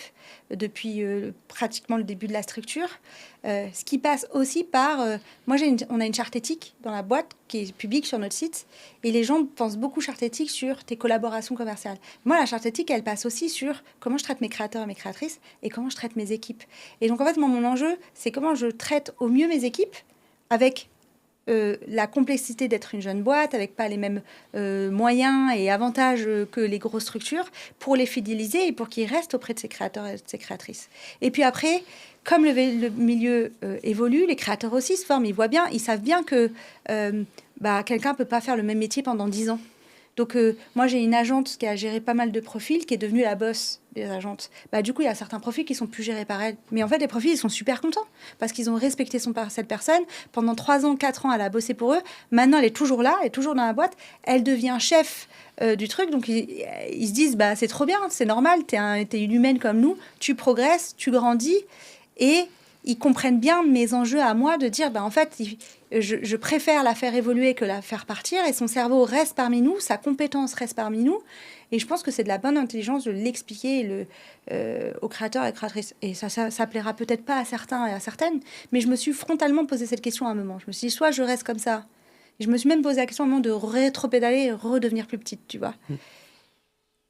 depuis pratiquement le début de la structure. Ce qui passe aussi par... on a une charte éthique dans la boîte qui est publique sur notre site. Et les gens pensent beaucoup charte éthique sur tes collaborations commerciales. Moi, la charte éthique, elle passe aussi sur comment je traite mes créateurs et mes créatrices et comment je traite mes équipes. Et donc, en fait, moi, mon enjeu, c'est comment je traite au mieux mes équipes avec... la complexité d'être une jeune boîte avec pas les mêmes moyens et avantages que les grosses structures pour les fidéliser et pour qu'ils restent auprès de ces créateurs et de ces créatrices. Et puis après, comme le milieu évolue, les créateurs aussi se forment, ils voient bien, ils savent bien que quelqu'un peut pas faire le même métier pendant 10 ans. Donc, moi, j'ai une agente qui a géré pas mal de profils, qui est devenue la boss des agentes. Du coup, il y a certains profils qui sont plus gérés par elle. Mais en fait, les profils, ils sont super contents parce qu'ils ont respecté cette personne. Pendant 3 ans, 4 ans, elle a bossé pour eux. Maintenant, elle est toujours là, elle est toujours dans la boîte. Elle devient chef du truc. Donc, ils se disent, c'est trop bien, c'est normal, t'es une humaine comme nous, tu progresses, tu grandis. Et ils comprennent bien mes enjeux à moi de dire, en fait, je préfère la faire évoluer que la faire partir. Et son cerveau reste parmi nous, sa compétence reste parmi nous. Et je pense que c'est de la bonne intelligence de l'expliquer aux créateurs et créatrices. Et ça plaira peut-être pas à certains et à certaines, mais je me suis frontalement posé cette question à un moment. Je me suis dit, soit je reste comme ça. Et je me suis même posé la question à un moment de rétro-pédaler et redevenir plus petite, tu vois.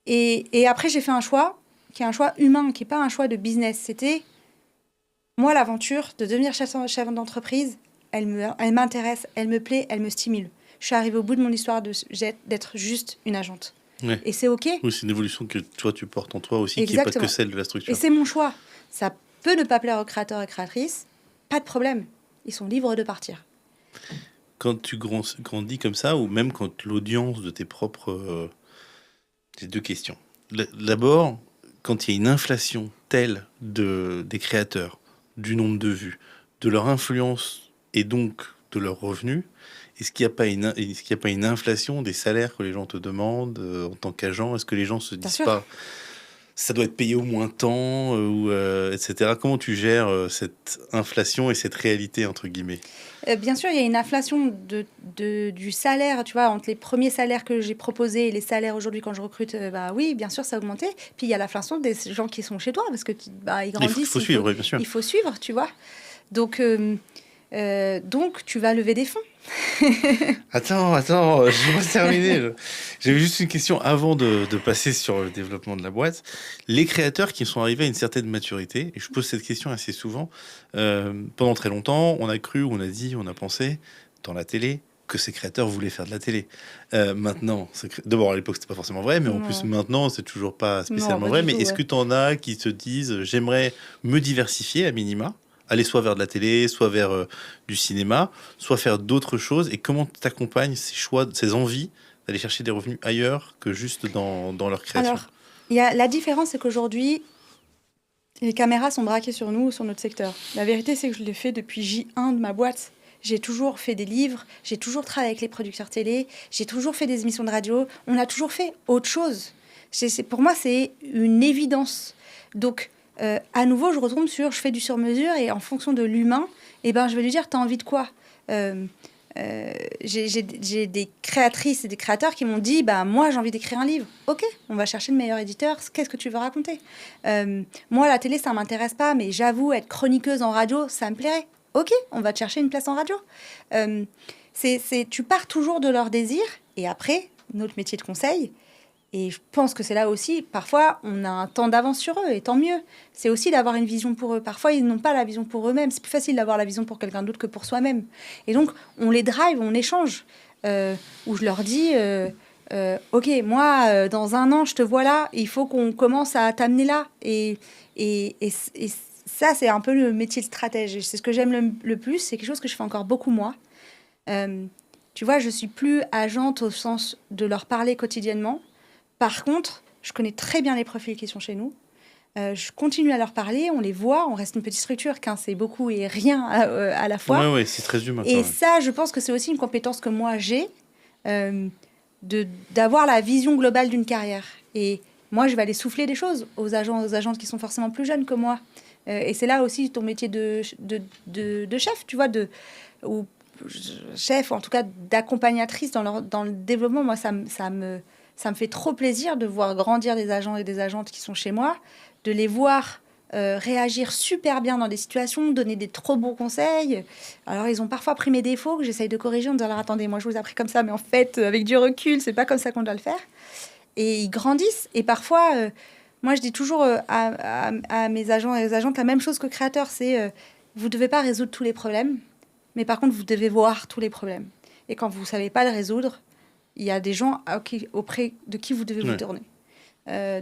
Et après, j'ai fait un choix qui est un choix humain, qui n'est pas un choix de business. C'était, moi, l'aventure de devenir chef d'entreprise, elle m'intéresse, elle me plaît, elle me stimule. Je suis arrivée au bout de mon histoire d'être juste une agente. Ouais. Et c'est OK. Oui, c'est une évolution que toi, tu portes en toi aussi, Exactement. qui n'est pas que celle de la structure. Et c'est mon choix. Ça peut ne pas plaire aux créateurs et créatrices, pas de problème. Ils sont libres de partir. Quand tu grandis comme ça, ou même quand l'audience de tes propres... J'ai 2 questions. D'abord, quand il y a une inflation telle des créateurs, du nombre de vues, de leur influence et donc de leurs revenus, est-ce qu'il n'y a pas une inflation des salaires que les gens te demandent en tant qu'agent? Est-ce que les gens se disent pas... ça doit être payé au moins tant, etc. Comment tu gères cette inflation et cette réalité, entre guillemets? Bien sûr, il y a une inflation du salaire, tu vois, entre les premiers salaires que j'ai proposés et les salaires aujourd'hui quand je recrute, bah oui, bien sûr, ça a augmenté. Puis il y a l'inflation des gens qui sont chez toi parce que bah, ils Il faut, il grandissent, faut suivre, oui, bien sûr. il faut suivre, tu vois. Donc tu vas lever des fonds. Attends, je vais pas terminer. J'avais juste une question avant de passer sur le développement de la boîte. Les créateurs qui sont arrivés à une certaine maturité, et je pose cette question assez souvent, pendant très longtemps, on a cru, on a dit, on a pensé, dans la télé, que ces créateurs voulaient faire de la télé. Maintenant, d'abord à l'époque c'était pas forcément vrai, mais en plus Non, maintenant c'est toujours pas non, spécialement pas vrai. du Mais tout, est-ce ouais. que tu en as qui te disent j'aimerais me diversifier à minima, aller soit vers de la télé, soit vers du cinéma, soit faire d'autres choses, et comment tu accompagnes ces choix, ces envies d'aller chercher des revenus ailleurs que juste dans leur création? Alors, la différence, c'est qu'aujourd'hui, les caméras sont braquées sur nous, sur notre secteur. La vérité, c'est que je l'ai fait depuis J1 de ma boîte. J'ai toujours fait des livres, j'ai toujours travaillé avec les producteurs télé, j'ai toujours fait des émissions de radio. On a toujours fait autre chose. Pour moi, c'est une évidence. Donc, à nouveau, je retombe sur je fais du sur-mesure et en fonction de l'humain, eh ben, je vais lui dire, t'as envie de quoi? Euh, j'ai des créatrices et des créateurs qui m'ont dit bah moi j'ai envie d'écrire un livre. Ok, on va chercher le meilleur éditeur. Qu'est-ce que tu veux raconter? Moi la télé ça m'intéresse pas, mais j'avoue être chroniqueuse en radio ça me plairait. Ok, on va te chercher une place en radio. Tu pars toujours de leur désir et après notre métier de conseil. Et je pense que c'est là aussi, parfois, on a un temps d'avance sur eux, et tant mieux. C'est aussi d'avoir une vision pour eux. Parfois, ils n'ont pas la vision pour eux-mêmes. C'est plus facile d'avoir la vision pour quelqu'un d'autre que pour soi-même. Et donc, on les drive, on échange. Où je leur dis, OK, moi, dans 1 an, je te vois là, il faut qu'on commence à t'amener là. Et ça, c'est un peu le métier de stratège. Et c'est ce que j'aime le plus. C'est quelque chose que je fais encore beaucoup, moi. Tu vois, je suis plus agente au sens de leur parler quotidiennement. Par contre, je connais très bien les profils qui sont chez nous. Je continue à leur parler, on les voit, on reste une petite structure, 15 c'est beaucoup et rien à la fois. Ouais, c'est très humain quand Et même. ça, je pense que c'est aussi une compétence que moi j'ai, d'avoir la vision globale d'une carrière. Et moi, je vais aller souffler des choses aux agents, aux agentes qui sont forcément plus jeunes que moi. Et c'est là aussi ton métier de chef, tu vois, ou chef, ou en tout cas d'accompagnatrice dans le développement. Moi, ça me fait trop plaisir de voir grandir des agents et des agentes qui sont chez moi, de les voir réagir super bien dans des situations, donner des trop bons conseils. Alors, ils ont parfois pris mes défauts que j'essaye de corriger en disant alors attendez, moi je vous ai appris comme ça, mais en fait, avec du recul, c'est pas comme ça qu'on doit le faire. Et ils grandissent. Et parfois, moi je dis toujours à mes agents et aux agentes la même chose que créateurs, c'est vous devez pas résoudre tous les problèmes, mais par contre, vous devez voir tous les problèmes. Et quand vous savez pas le résoudre, il y a des gens auprès de qui vous devez vous tourner.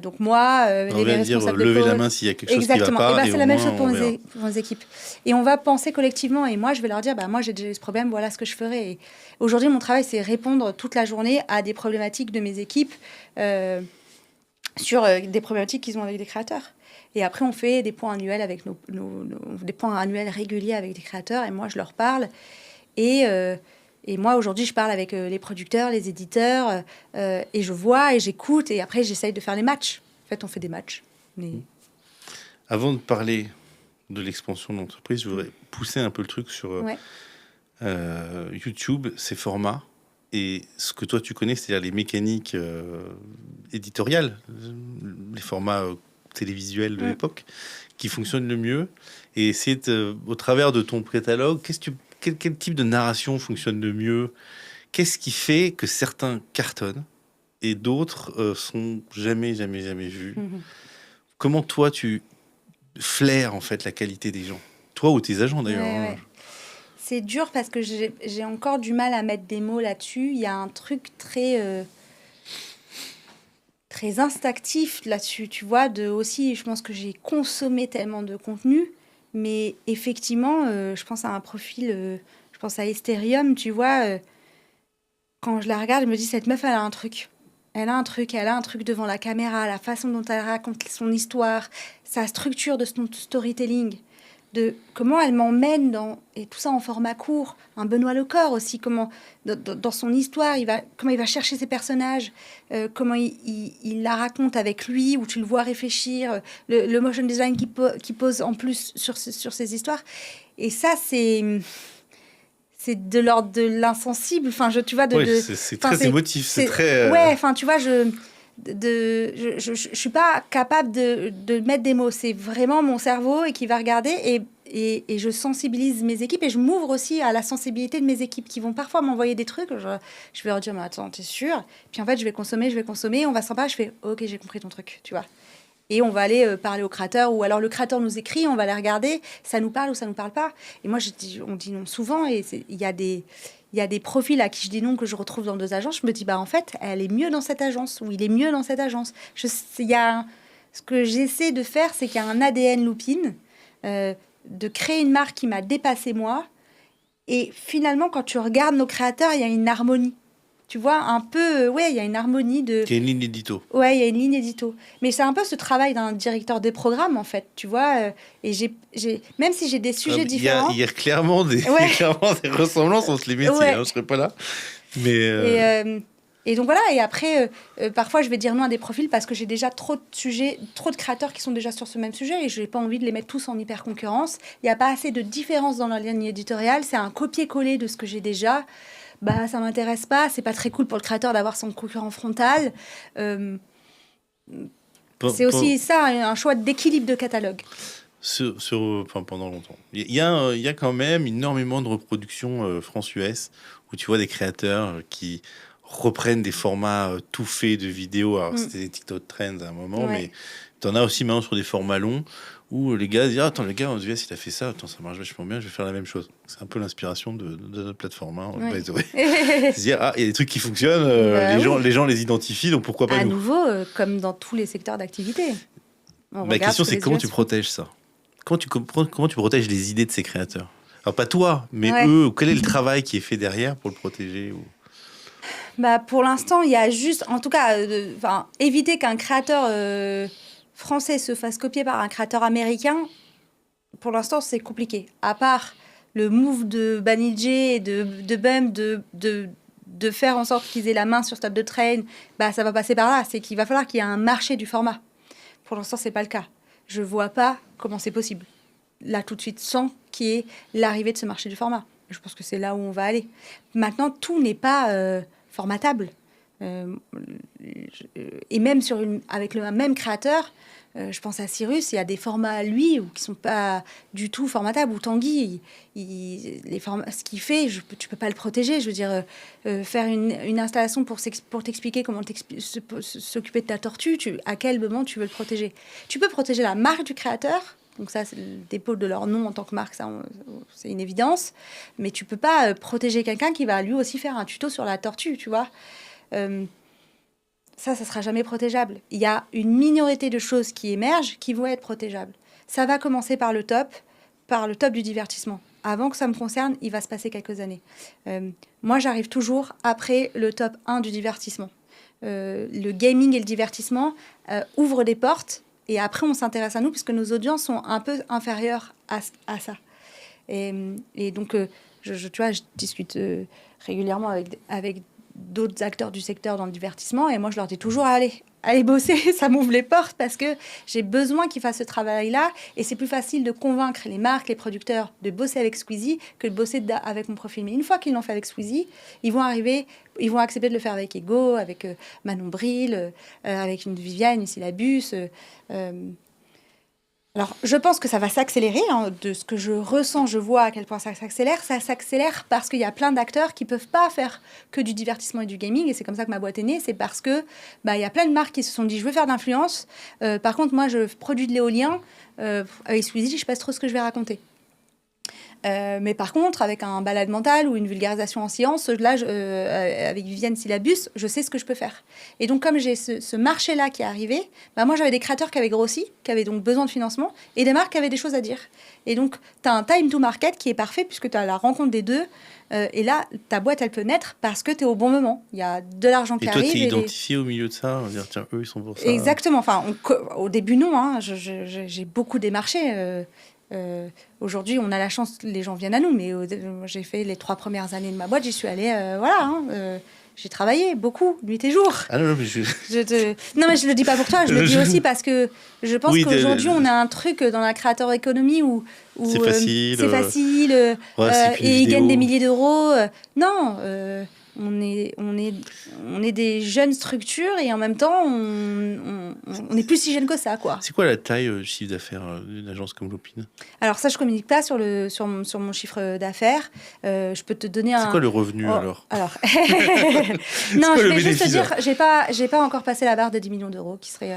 Donc moi, On va dire responsables de lever la pôle. main s'il y a quelque chose qui Exactement. va Et pas, ben, et c'est au la même moins chose pour on verra. pour nos équipes. Et on va penser collectivement. Et moi, je vais leur dire, bah, moi, j'ai déjà eu ce problème, voilà ce que je ferai. Et aujourd'hui, mon travail, c'est répondre toute la journée à des problématiques de mes équipes sur des problématiques qu'ils ont avec des créateurs. Et après, on fait des points annuels avec des points annuels réguliers avec des créateurs. Et moi, je leur parle. Et moi, aujourd'hui, je parle avec les producteurs, les éditeurs, et je vois et j'écoute, et après, j'essaye de faire les matchs. En fait, on fait des matchs. Mais... Avant de parler de l'expansion de l'entreprise, je voudrais pousser un peu le truc sur Ouais. YouTube, ses formats, et ce que toi tu connais, c'est-à-dire les mécaniques éditoriales, les formats télévisuels de l'époque, qui fonctionnent le mieux, et essayer au travers de ton catalogue, quel type de narration fonctionne le mieux? Qu'est-ce qui fait que certains cartonnent et d'autres sont jamais vus? Comment toi tu flaires en fait la qualité des gens? Toi ou tes agents d'ailleurs. Ouais. C'est dur parce que j'ai encore du mal à mettre des mots là-dessus. Il y a un truc très instinctif là-dessus, tu vois, aussi, je pense que j'ai consommé tellement de contenu, mais effectivement, je pense à un profil, je pense à Estherium, tu vois, quand je la regarde, je me dis, cette meuf, elle a un truc. Elle a un truc devant la caméra, la façon dont elle raconte son histoire, sa structure de son storytelling. de comment elle m'emmène et tout ça en format court. Un Benoît Lecor aussi, comment dans son histoire, comment il va chercher ses personnages, comment il la raconte avec lui, où tu le vois réfléchir, le motion design qui pose en plus sur ses histoires. Et ça, c'est de l'ordre de l'insensible. Enfin, tu vois, c'est très émotif, c'est très... Ouais, enfin, tu vois, je suis pas capable de mettre des mots. C'est vraiment mon cerveau et qui va regarder et je sensibilise mes équipes et je m'ouvre aussi à la sensibilité de mes équipes qui vont parfois m'envoyer des trucs. Je vais leur dire, mais attends, t'es sûr? Puis en fait, je vais consommer, on va s'en parler. Je fais, ok, j'ai compris ton truc, tu vois. Et on va aller parler au créateur, ou alors le créateur nous écrit, on va les regarder, ça nous parle ou ça nous parle pas. Et moi, on dit non souvent, et il y a des profils à qui je dis non que je retrouve dans 2 agences. Je me dis, bah en fait, elle est mieux dans cette agence, ou il est mieux dans cette agence. Ce que j'essaie de faire, c'est qu'il y a un ADN Loopin, de créer une marque qui m'a dépassé moi. Et finalement, quand tu regardes nos créateurs, il y a une harmonie. Tu vois, un peu, il y a une harmonie de... Il y a une ligne édito. Ouais, il y a une ligne édito. Mais c'est un peu ce travail d'un directeur des programmes, en fait, tu vois. Et même si j'ai des sujets différents... Il y a clairement des ressemblances entre les métiers, je ne serais pas là. Mais et donc voilà, et après, parfois je vais dire non à des profils parce que j'ai déjà trop de sujets, trop de créateurs qui sont déjà sur ce même sujet et je n'ai pas envie de les mettre tous en hyper concurrence. Il n'y a pas assez de différence dans la ligne éditoriale, c'est un copier-coller de ce que j'ai déjà. Bah, ça m'intéresse pas, c'est pas très cool pour le créateur d'avoir son concurrent frontal. C'est aussi ça, un choix d'équilibre de catalogue. Pendant longtemps. Il y a quand même énormément de reproductions France-US où tu vois des créateurs qui reprennent des formats tout faits de vidéos. Alors, c'était des TikTok Trends à un moment, mais tu en as aussi maintenant sur des formats longs où les gars disent attends, le gars, on se dit, s'il a fait ça, attends, ça marche vachement bien, je vais faire la même chose. C'est un peu l'inspiration de notre plateforme. By the way. C'est-à-dire, il y a des trucs qui fonctionnent, les gens les identifient, donc pourquoi pas à nous. nouveau, comme dans tous les secteurs d'activité. Ma question, c'est comment tu protèges ça? Comment tu protèges les idées de ces créateurs? Alors, pas toi, mais eux, quel est le travail qui est fait derrière pour le protéger Bah, pour l'instant, il y a juste, en tout cas, éviter qu'un créateur français se fasse copier par un créateur américain. Pour l'instant, c'est compliqué. À part le move de Banijé et de Bump de faire en sorte qu'ils aient la main sur Stop the Train, bah, ça va passer par là. C'est qu'il va falloir qu'il y ait un marché du format. Pour l'instant, c'est pas le cas. Je vois pas comment c'est possible. Là, tout de suite, sans qu'il y ait l'arrivée de ce marché du format. Je pense que c'est là où on va aller. Maintenant, tout n'est pas formatable. Et même avec le même créateur, je pense à Cyrus, il y a des formats à lui qui sont pas du tout formatables. Ou Tanguy, ce qu'il fait, tu peux pas le protéger. Je veux dire, faire une installation pour t'expliquer comment s'occuper de ta tortue, à quel moment tu veux le protéger. Tu peux protéger la marque du créateur. Donc ça, c'est le dépôt de leur nom en tant que marque, ça, c'est une évidence. Mais tu peux pas protéger quelqu'un qui va lui aussi faire un tuto sur la tortue, tu vois. Ça sera jamais protégeable. Il y a une minorité de choses qui émergent qui vont être protégeables. Ça va commencer par le top du divertissement. Avant que ça me concerne, il va se passer quelques années. Moi, j'arrive toujours après le top 1 du divertissement. Le gaming et le divertissement ouvrent des portes et après, on s'intéresse à nous puisque nos audiences sont un peu inférieures à ça. Et donc, tu vois, je discute régulièrement avec d'autres acteurs du secteur dans le divertissement et moi je leur dis toujours allez bosser, ça m'ouvre les portes parce que j'ai besoin qu'ils fassent ce travail-là et c'est plus facile de convaincre les marques, les producteurs de bosser avec Squeezie que de bosser avec mon profil. Mais une fois qu'ils l'ont fait avec Squeezie, ils vont accepter de le faire avec Ego, avec Manon Bril, avec une Viviane, une Syllabus. Alors, je pense que ça va s'accélérer. De ce que je ressens, je vois à quel point ça s'accélère. Ça s'accélère parce qu'il y a plein d'acteurs qui ne peuvent pas faire que du divertissement et du gaming. Et c'est comme ça que ma boîte est née. C'est parce que il y a plein de marques qui se sont dit, je veux faire de l'influence. Par contre, moi, je produis de l'éolien. Avec Squeezie, je ne sais pas trop ce que je vais raconter. Mais par contre, avec un balade mental ou une vulgarisation en sciences, là, avec Viviane Syllabus, je sais ce que je peux faire. Et donc, comme j'ai ce marché-là qui est arrivé, moi, j'avais des créateurs qui avaient grossi, qui avaient donc besoin de financement, et des marques qui avaient des choses à dire. Et donc, tu as un time to market qui est parfait, puisque tu as la rencontre des deux. Et là, ta boîte, elle peut naître parce que tu es au bon moment. Il y a de l'argent qui arrive. Et toi, tu es identifié au milieu de ça, on va dire, tiens, eux, ils sont pour ça. Exactement. Enfin, au début, non. J'ai beaucoup démarché. Aujourd'hui, on a la chance, les gens viennent à nous, mais j'ai fait les 3 premières années de ma boîte, j'y suis allée, j'ai travaillé beaucoup, nuit et jour. Ah non, mais Non, mais je le dis pas pour toi, je le dis aussi parce que je pense qu'aujourd'hui, on a un truc dans la créateur économie où c'est facile, et ils gagnent des milliers d'euros. Non, on est des jeunes structures et en même temps, on est plus si jeune que ça, quoi. C'est quoi la taille du chiffre d'affaires d'une agence comme Lopine? Alors ça, je communique pas sur mon chiffre d'affaires. Je peux te donner C'est quoi le revenu alors Non, je vais juste te dire, j'ai pas encore passé la barre de 10 millions d'euros, qui serait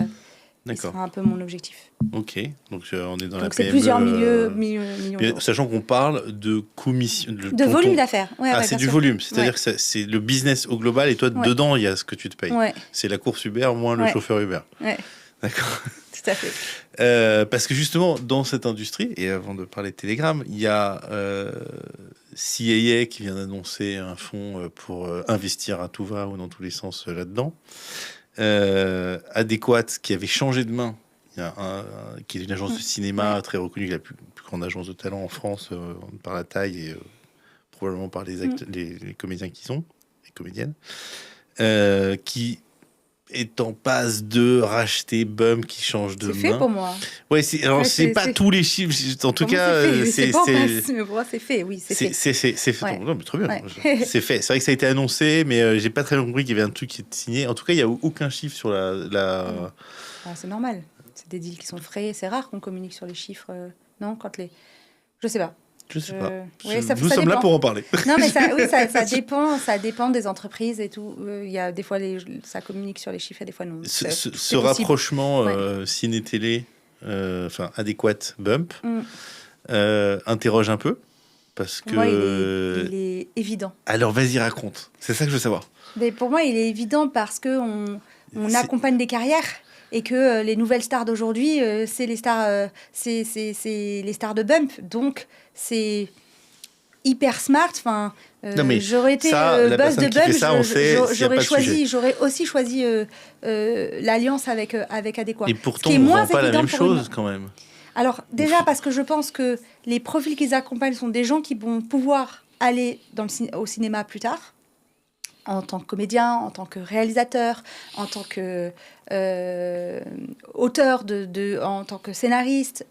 un peu mon objectif. Ok, donc on est dans la PME. Donc c'est plusieurs millions d'euros. Sachant qu'on parle de commission... De volume d'affaires. Ouais, c'est du volume, c'est-à-dire que c'est le business au global et toi, dedans, il y a ce que tu te payes. Ouais. C'est la course Uber moins le chauffeur Uber. Ouais. D'accord. Tout à fait. Parce que justement, dans cette industrie, et avant de parler de Telegram, il y a CIA qui vient d'annoncer un fonds pour investir à tout va ou dans tous les sens là-dedans. Adéquat qui avait changé de main, qui est une agence de cinéma très reconnue, la plus grande agence de talent en France par la taille et probablement par les comédiens qu'ils ont, les comédiennes, qui est en passe de racheter Bump, qui change de main. C'est fait pour moi. Ouais, c'est pas tous les chiffres. En tout cas, c'est pas en passe, mais pour moi, c'est fait. Oui, c'est fait. C'est fait. Ouais. Non, mais très bien. Ouais. C'est fait. C'est vrai que ça a été annoncé, mais j'ai pas très bien compris qu'il y avait un truc qui était signé. En tout cas, il y a aucun chiffre sur la... c'est normal. C'est des deals qui sont frais. C'est rare qu'on communique sur les chiffres. Non, je sais pas. Je sais pas. Oui, nous sommes là pour en parler. Non, mais ça dépend des entreprises et tout. Il y a des fois ça communique sur les chiffres et des fois non. Ce rapprochement ciné-télé, Adéquat Bump, interroge un peu parce que. Pour moi, il est évident. Alors vas-y, raconte. C'est ça que je veux savoir. Mais pour moi, il est évident parce que on accompagne des carrières. Et que les nouvelles stars d'aujourd'hui, c'est les stars, c'est les stars de Bump. Donc, c'est hyper smart. Enfin, j'aurais été boss de Bump, j'aurais aussi choisi l'alliance avec Adéquat. Et pourtant, on ne vend pas la même chose quand même. Alors, déjà, parce que je pense que les profils qu'ils accompagnent sont des gens qui vont pouvoir aller au cinéma plus tard. En tant que comédien, en tant que réalisateur, en tant que auteur, en tant que scénariste,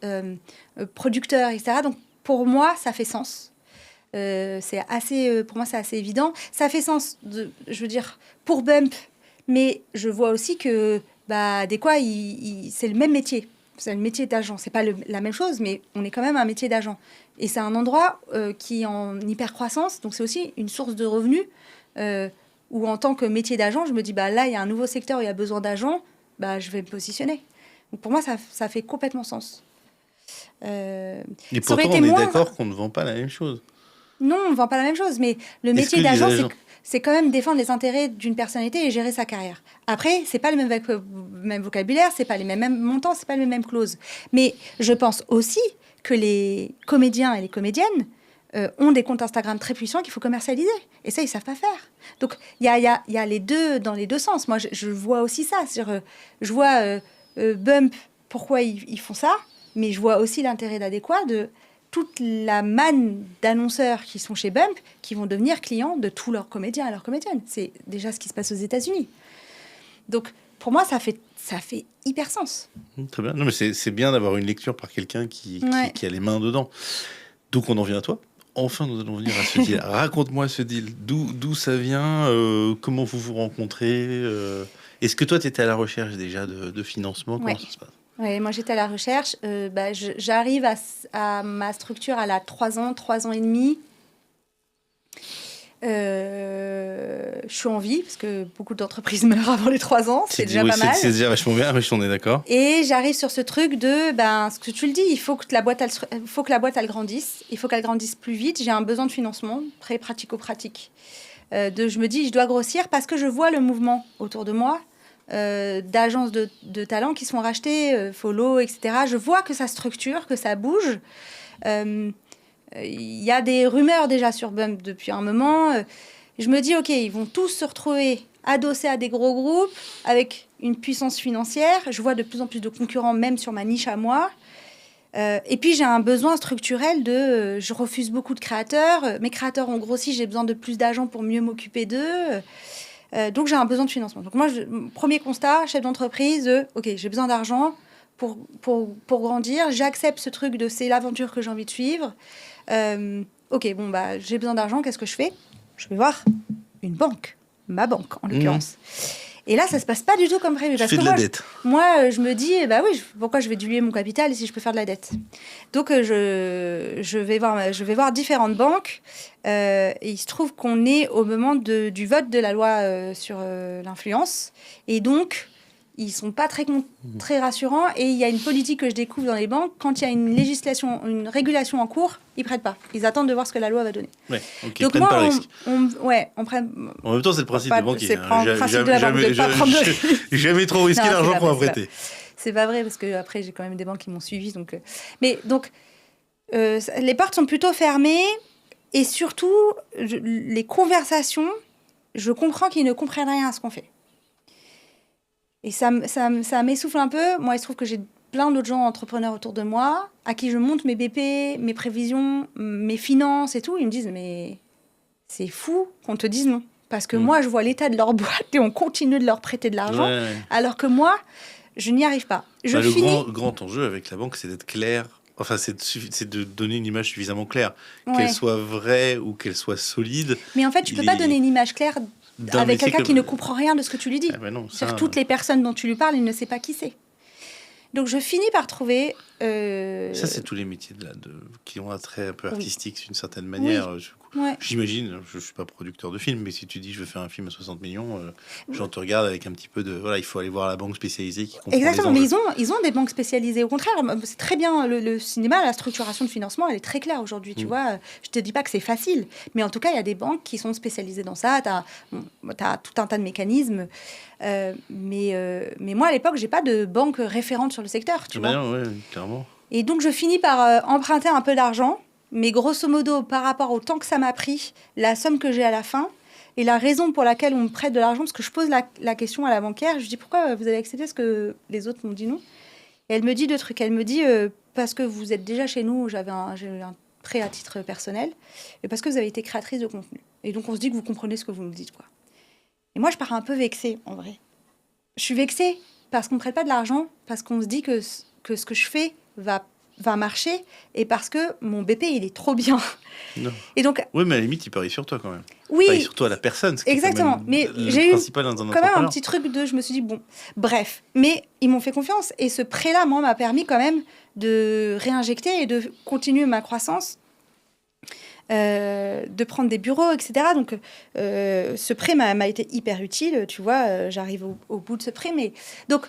producteur, etc. Donc, pour moi, ça fait sens. Pour moi, c'est assez évident. Ça fait sens, je veux dire, pour Bump, mais je vois aussi que, Adéquat, c'est le même métier. C'est le métier d'agent. C'est pas la même chose, mais on est quand même un métier d'agent. Et c'est un endroit qui est en hyper croissance, donc c'est aussi une source de revenus. Où en tant que métier d'agent, je me dis, là, il y a un nouveau secteur où il y a besoin d'agents, je vais me positionner. Donc pour moi, ça fait complètement sens. Et pourtant, on est d'accord qu'on ne vend pas la même chose. Non, on ne vend pas la même chose, mais le métier d'agent, c'est quand même défendre les intérêts d'une personnalité et gérer sa carrière. Après, c'est pas le même vocabulaire, c'est pas les mêmes montants, c'est pas les mêmes clauses. Mais je pense aussi que les comédiens et les comédiennes ont des comptes Instagram très puissants qu'il faut commercialiser. Et ça, ils ne savent pas faire. Donc, il y a les deux dans les deux sens. Moi, je vois aussi ça. Je vois Bump, pourquoi ils font ça, mais je vois aussi l'intérêt d'Adéquat de toute la manne d'annonceurs qui sont chez Bump, qui vont devenir clients de tous leurs comédiens et leurs comédiennes. C'est déjà ce qui se passe aux États-Unis. Donc, pour moi, ça fait hyper sens. Très bien. Non, mais c'est bien d'avoir une lecture par quelqu'un qui a les mains dedans. Donc, on en vient à toi. Enfin, nous allons venir à ce deal. Raconte-moi ce deal. D'où ça vient comment vous vous rencontrez Est-ce que toi, tu étais à la recherche déjà de financement? Comment ça se passe? Oui, moi, j'étais à la recherche. J'arrive à ma structure à 3 ans et demi. Je suis en vie, parce que beaucoup d'entreprises meurent avant les 3 ans. C'est déjà pas mal. C'est déjà vachement bien, on est d'accord. Et j'arrive sur ce truc de, ce que tu le dis, il faut que la boîte, elle grandisse. Il faut qu'elle grandisse plus vite. J'ai un besoin de financement, très pratico-pratique. Je me dis, je dois grossir parce que je vois le mouvement autour de moi, d'agences de talents qui sont rachetées, follow, etc. Je vois que ça structure, que ça bouge. Il y a des rumeurs déjà sur Bump depuis un moment. Je me dis, OK, ils vont tous se retrouver adossés à des gros groupes avec une puissance financière. Je vois de plus en plus de concurrents, même sur ma niche à moi. Et puis j'ai un besoin structurel de... je refuse beaucoup de créateurs. Mes créateurs ont grossi, j'ai besoin de plus d'argent pour mieux m'occuper d'eux. Donc j'ai un besoin de financement. Donc moi, premier constat, chef d'entreprise, ok, j'ai besoin d'argent pour grandir. J'accepte ce truc de c'est l'aventure que j'ai envie de suivre. Ok, bon, bah, j'ai besoin d'argent, qu'est-ce que je fais? Je vais voir une banque, ma banque en l'occurrence. Et là, ça se passe pas du tout comme prévu. Parce que de la dette. Moi, je me dis, bah oui, pourquoi je vais diluer mon capital si je peux faire de la dette? Donc, je vais voir différentes banques. Et il se trouve qu'on est au moment du vote de la loi sur l'influence. Et donc, ils sont pas très rassurants. Et il y a une politique que je découvre dans les banques. Quand il y a une régulation en cours, ils prêtent pas. Ils attendent de voir ce que la loi va donner. Ouais, donc ils prennent pas le risque. On prend... En même temps, c'est le principe des banquiers. C'est le principe de la banque de pas prendre de risque. Jamais trop risquer l'argent pour prêter. C'est pas vrai, parce que après j'ai quand même des banques qui m'ont suivi. Mais les portes sont plutôt fermées. Et surtout, les conversations, je comprends qu'ils ne comprennent rien à ce qu'on fait. Et ça m'essouffle un peu. Moi, il se trouve que j'ai plein d'autres gens entrepreneurs autour de moi à qui je montre mes BP, mes prévisions, mes finances et tout. Ils me disent, mais c'est fou qu'on te dise non. Parce que moi, je vois l'état de leur boîte et on continue de leur prêter de l'argent. Ouais. Alors que moi, je n'y arrive pas. Le grand enjeu avec la banque, c'est d'être clair. Enfin, c'est de donner une image suffisamment claire. Qu'elle soit vraie ou qu'elle soit solide. Mais en fait, tu peux pas donner une image claire avec quelqu'un qui ne comprend rien de ce que tu lui dis. Toutes les personnes dont tu lui parles, il ne sait pas qui c'est. Donc, je finis par trouver... Ça, c'est tous les métiers qui ont un trait un peu artistique, d'une certaine manière. J'imagine, je ne suis pas producteur de film, mais si tu dis je veux faire un film à 60 millions, j'en te regarde avec un petit peu de... Voilà, il faut aller voir la banque spécialisée qui comprend. Exactement, mais ils ont des banques spécialisées. Au contraire, c'est très bien. Le cinéma, la structuration de financement, elle est très claire aujourd'hui. Tu vois, je ne te dis pas que c'est facile, mais en tout cas, il y a des banques qui sont spécialisées dans ça. Tu as tout un tas de mécanismes. Mais moi, à l'époque, je n'ai pas de banque référente sur le secteur. Tu vois. Ouais, clairement. Et donc, je finis par emprunter un peu d'argent. Mais grosso modo, par rapport au temps que ça m'a pris, la somme que j'ai à la fin, et la raison pour laquelle on me prête de l'argent, parce que je pose la question à la banquière, je dis pourquoi vous avez accepté ce que les autres m'ont dit non. Et elle me dit deux trucs. Elle me dit parce que vous êtes déjà chez nous, j'ai eu un prêt à titre personnel, et parce que vous avez été créatrice de contenu. Et donc on se dit que vous comprenez ce que vous me dites, quoi. Et moi, je pars un peu vexée, en vrai. Je suis vexée parce qu'on ne me prête pas de l'argent, parce qu'on se dit que ce que je fais va marcher, et parce que mon BP, il est trop bien. Non. Et donc, oui, mais à la limite, il parie sur toi quand même. Oui. Il parie sur toi, la personne. Exactement. Mais j'ai eu quand même un petit truc je me suis dit, bon, bref. Mais ils m'ont fait confiance. Et ce prêt-là, moi, m'a permis quand même de réinjecter et de continuer ma croissance, de prendre des bureaux, etc. Donc, ce prêt m'a été hyper utile. Tu vois, j'arrive au bout de ce prêt. Mais donc,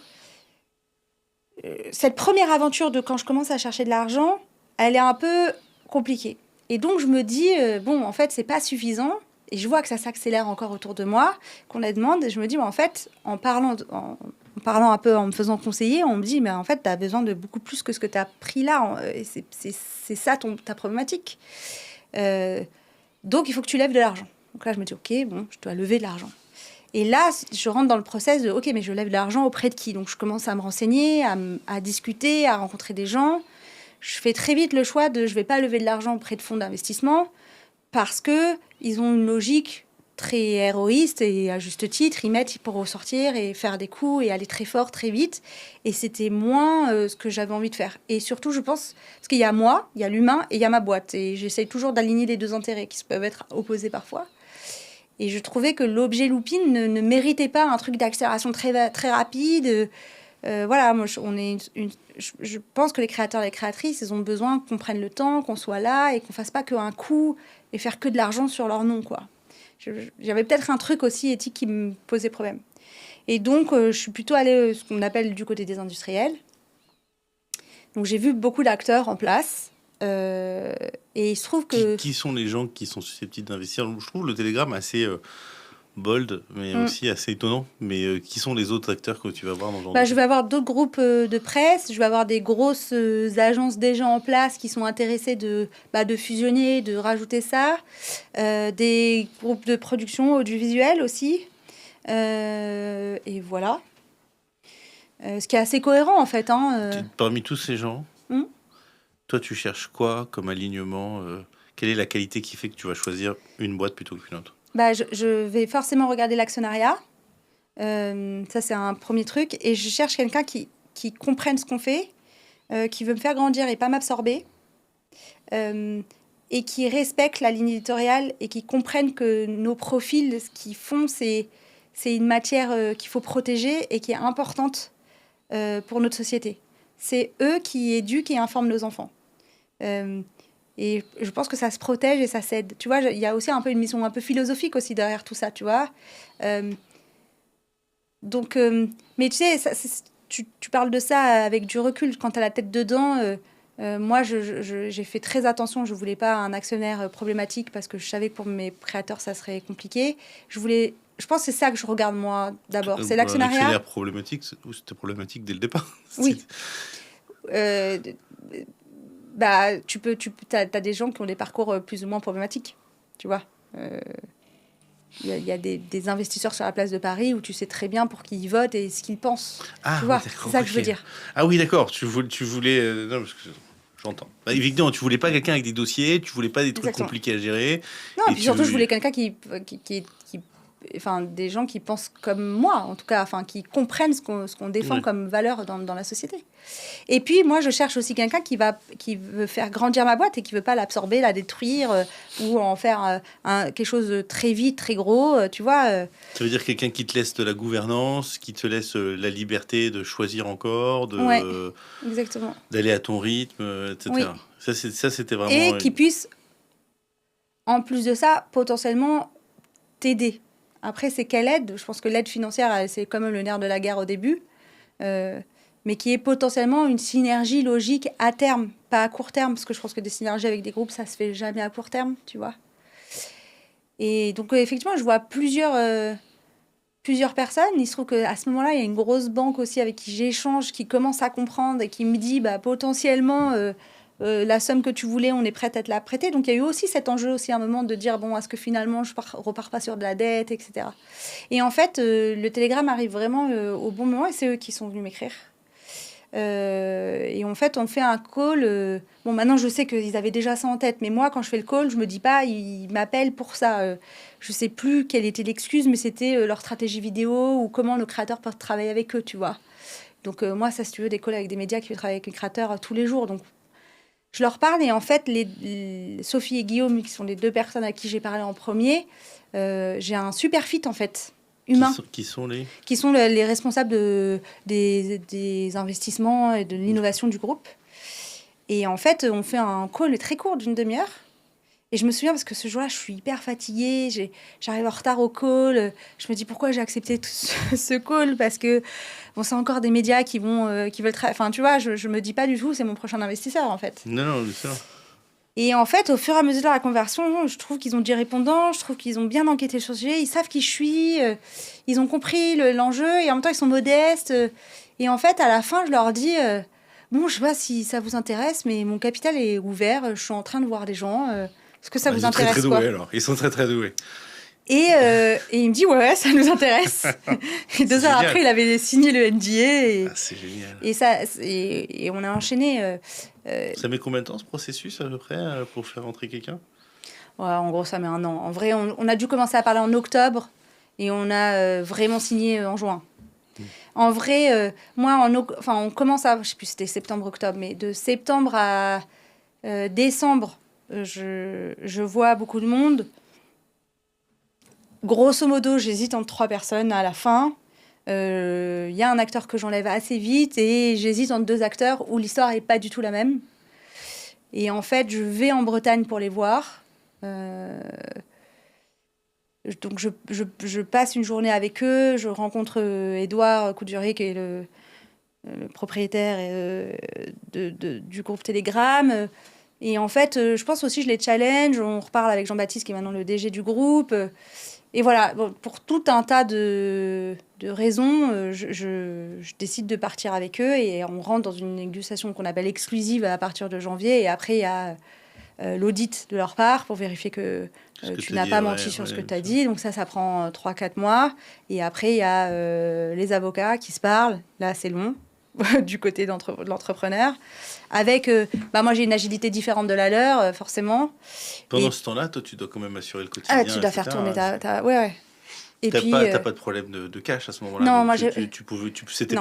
cette première aventure de quand je commence à chercher de l'argent, elle est un peu compliquée. Et donc, je me dis, bon, en fait, c'est pas suffisant. Et je vois que ça s'accélère encore autour de moi, qu'on la demande. Et je me dis, en fait, en parlant un peu, en me faisant conseiller, on me dit, mais en fait, tu as besoin de beaucoup plus que ce que tu as pris là. Et c'est ça ta problématique. Donc, il faut que tu lèves de l'argent. Donc là, je me dis, OK, bon, je dois lever de l'argent. Et là, je rentre dans le process de, OK, mais je lève de l'argent auprès de qui? Donc, je commence à me renseigner, à discuter, à rencontrer des gens. Je fais très vite le choix de, je ne vais pas lever de l'argent auprès de fonds d'investissement parce qu'ils ont une logique très héroïste et à juste titre, ils mettent pour ressortir et faire des coups et aller très fort, très vite. Et c'était moins ce que j'avais envie de faire. Et surtout, je pense, parce qu'il y a moi, il y a l'humain et il y a ma boîte. Et j'essaye toujours d'aligner les deux intérêts qui peuvent être opposés parfois. Et je trouvais que l'objet Loopin ne méritait pas un truc d'accélération très, très rapide. Voilà, moi, je pense que les créateurs et les créatrices, ils ont besoin qu'on prenne le temps, qu'on soit là et qu'on fasse pas qu'un coup et faire que de l'argent sur leur nom, quoi. J'avais peut-être un truc aussi éthique qui me posait problème. Et donc, je suis plutôt allée ce qu'on appelle du côté des industriels. Donc, j'ai vu beaucoup d'acteurs en place. Et il se trouve que... Qui sont les gens qui sont susceptibles d'investir? Je trouve le Télégramme assez bold, mais aussi assez étonnant. Mais qui sont les autres acteurs que tu vas voir dans le genre Je vais avoir d'autres groupes de presse. Je vais avoir des grosses agences déjà en place qui sont intéressées de fusionner, de rajouter ça. Des groupes de production audiovisuelle aussi. Et voilà. Ce qui est assez cohérent, en fait. Parmi tous ces gens... Toi, tu cherches quoi comme alignement quelle est la qualité qui fait que tu vas choisir une boîte plutôt qu'une autre? Je vais forcément regarder l'actionnariat. Ça, c'est un premier truc. Et je cherche quelqu'un qui comprenne ce qu'on fait, qui veut me faire grandir et pas m'absorber, et qui respecte la ligne éditoriale et qui comprenne que nos profils, ce qu'ils font, c'est une matière qu'il faut protéger et qui est importante pour notre société. C'est eux qui éduquent et informent nos enfants. Et je pense que ça se protège et ça s'aide. Tu vois, il y a aussi un peu une mission un peu philosophique aussi derrière tout ça, tu vois. Mais tu sais, tu parles de ça avec du recul. Quand tu as la tête dedans, moi, j'ai fait très attention. Je voulais pas un actionnaire problématique parce que je savais que pour mes créateurs, ça serait compliqué. Je pense que c'est ça que je regarde, moi, d'abord. C'est l'actionnariat. L'actionnaire problématique, ou c'était problématique dès le départ? Oui. T'as des gens qui ont des parcours plus ou moins problématiques, tu vois. Il y a des investisseurs sur la place de Paris où tu sais très bien pour qui ils votent et ce qu'ils pensent. Ah, tu vois, c'est ça que je veux dire. Ah oui, d'accord. Tu voulais non, parce que j'entends. Évidemment, tu voulais pas quelqu'un avec des dossiers, tu voulais pas des trucs Exactement. compliqués à gérer. Non, et puis surtout, je voulais quelqu'un enfin, des gens qui pensent comme moi, en tout cas, enfin, qui comprennent ce qu'on défend comme valeur dans la société. Et puis, moi, je cherche aussi quelqu'un qui veut faire grandir ma boîte et qui veut pas l'absorber, la détruire ou en faire quelque chose de très vite, très gros, tu vois. Ça veut dire quelqu'un qui te laisse de la gouvernance, qui te laisse la liberté de choisir encore, exactement. d'aller à ton rythme, etc. Oui. Ça, c'était vraiment... Et qui puisse, en plus de ça, potentiellement t'aider. Après, c'est quelle aide? Je pense que l'aide financière, c'est quand même le nerf de la guerre au début. Mais qui est potentiellement une synergie logique à terme, pas à court terme, parce que je pense que des synergies avec des groupes, ça se fait jamais à court terme, tu vois. Et donc, effectivement, je vois plusieurs personnes. Il se trouve qu'à ce moment-là, il y a une grosse banque aussi avec qui j'échange, qui commence à comprendre et qui me dit, potentiellement... la somme que tu voulais, on est prête à te la prêter. Donc, il y a eu aussi cet enjeu, aussi à un moment, de dire, bon, est-ce que finalement, je repars pas sur de la dette, etc. Et en fait, le télégramme arrive vraiment au bon moment et c'est eux qui sont venus m'écrire. Et en fait, on fait un call. Bon, maintenant, je sais qu'ils avaient déjà ça en tête, mais moi, quand je fais le call, je me dis pas, ils m'appellent pour ça. Je sais plus quelle était l'excuse, mais c'était leur stratégie vidéo ou comment nos créateurs peuvent travailler avec eux, tu vois. Donc, moi, ça, si tu veux, des calls avec des médias qui travaillent avec les créateurs tous les jours. Donc, je leur parle et en fait, Sophie et Guillaume, qui sont les deux personnes à qui j'ai parlé en premier, j'ai un super fit en fait, humain. Qui sont les responsables des investissements et de l'innovation du groupe. Et en fait, on fait un call très court d'une demi-heure. Et je me souviens parce que ce jour-là, je suis hyper fatiguée, j'arrive en retard au call. Je me dis pourquoi j'ai accepté ce call parce que bon, c'est encore des médias qui veulent enfin tu vois, je me dis pas du tout c'est mon prochain investisseur en fait. Non, c'est ça. Et en fait, au fur et à mesure de la conversion, je trouve qu'ils ont dit répondant, je trouve qu'ils ont bien enquêté sur le sujet, ils savent qui je suis, ils ont compris l'enjeu et en même temps ils sont modestes. Et en fait, à la fin, je leur dis bon, je sais pas si ça vous intéresse, mais mon capital est ouvert, je suis en train de voir des gens. Est-ce que ça vous intéresse, très doués, alors. Ils sont très, très doués. Et il me dit, ouais, ça nous intéresse. Et 2 heures après, il avait signé le NDA. C'est génial. Et on a enchaîné. Ça met combien de temps, ce processus, à peu près, pour faire rentrer quelqu'un? Ouais, en gros, ça met 1 an. En vrai, on a dû commencer à parler en octobre. Et on a vraiment signé en juin. En vrai, moi, on commence à... Je sais plus, c'était septembre-octobre. Mais de septembre à décembre... Je vois beaucoup de monde. Grosso modo, j'hésite entre 3 personnes à la fin. Y a un acteur que j'enlève assez vite et j'hésite entre 2 acteurs où l'histoire n'est pas du tout la même. Et en fait, je vais en Bretagne pour les voir. Donc, je passe une journée avec eux. Je rencontre Édouard Coudurier, qui est le propriétaire du groupe Telegram. Et en fait, je pense aussi, je les challenge. On reparle avec Jean-Baptiste, qui est maintenant le DG du groupe. Et voilà, bon, pour tout un tas de raisons, je décide de partir avec eux. Et on rentre dans une négociation qu'on appelle exclusive à partir de janvier. Et après, il y a l'audit de leur part pour vérifier que tu n'as pas menti sur ce que tu as dit. Donc ça prend 3-4 mois. Et après, il y a les avocats qui se parlent. Là, c'est long. du côté de l'entrepreneur. Avec, moi, j'ai une agilité différente de la leur, forcément. Pendant ce temps-là, toi, tu dois quand même assurer le quotidien. Tu dois faire tourner Ouais. Et t'as puis, pas de problème de cash à ce moment-là? Non, moi, c'était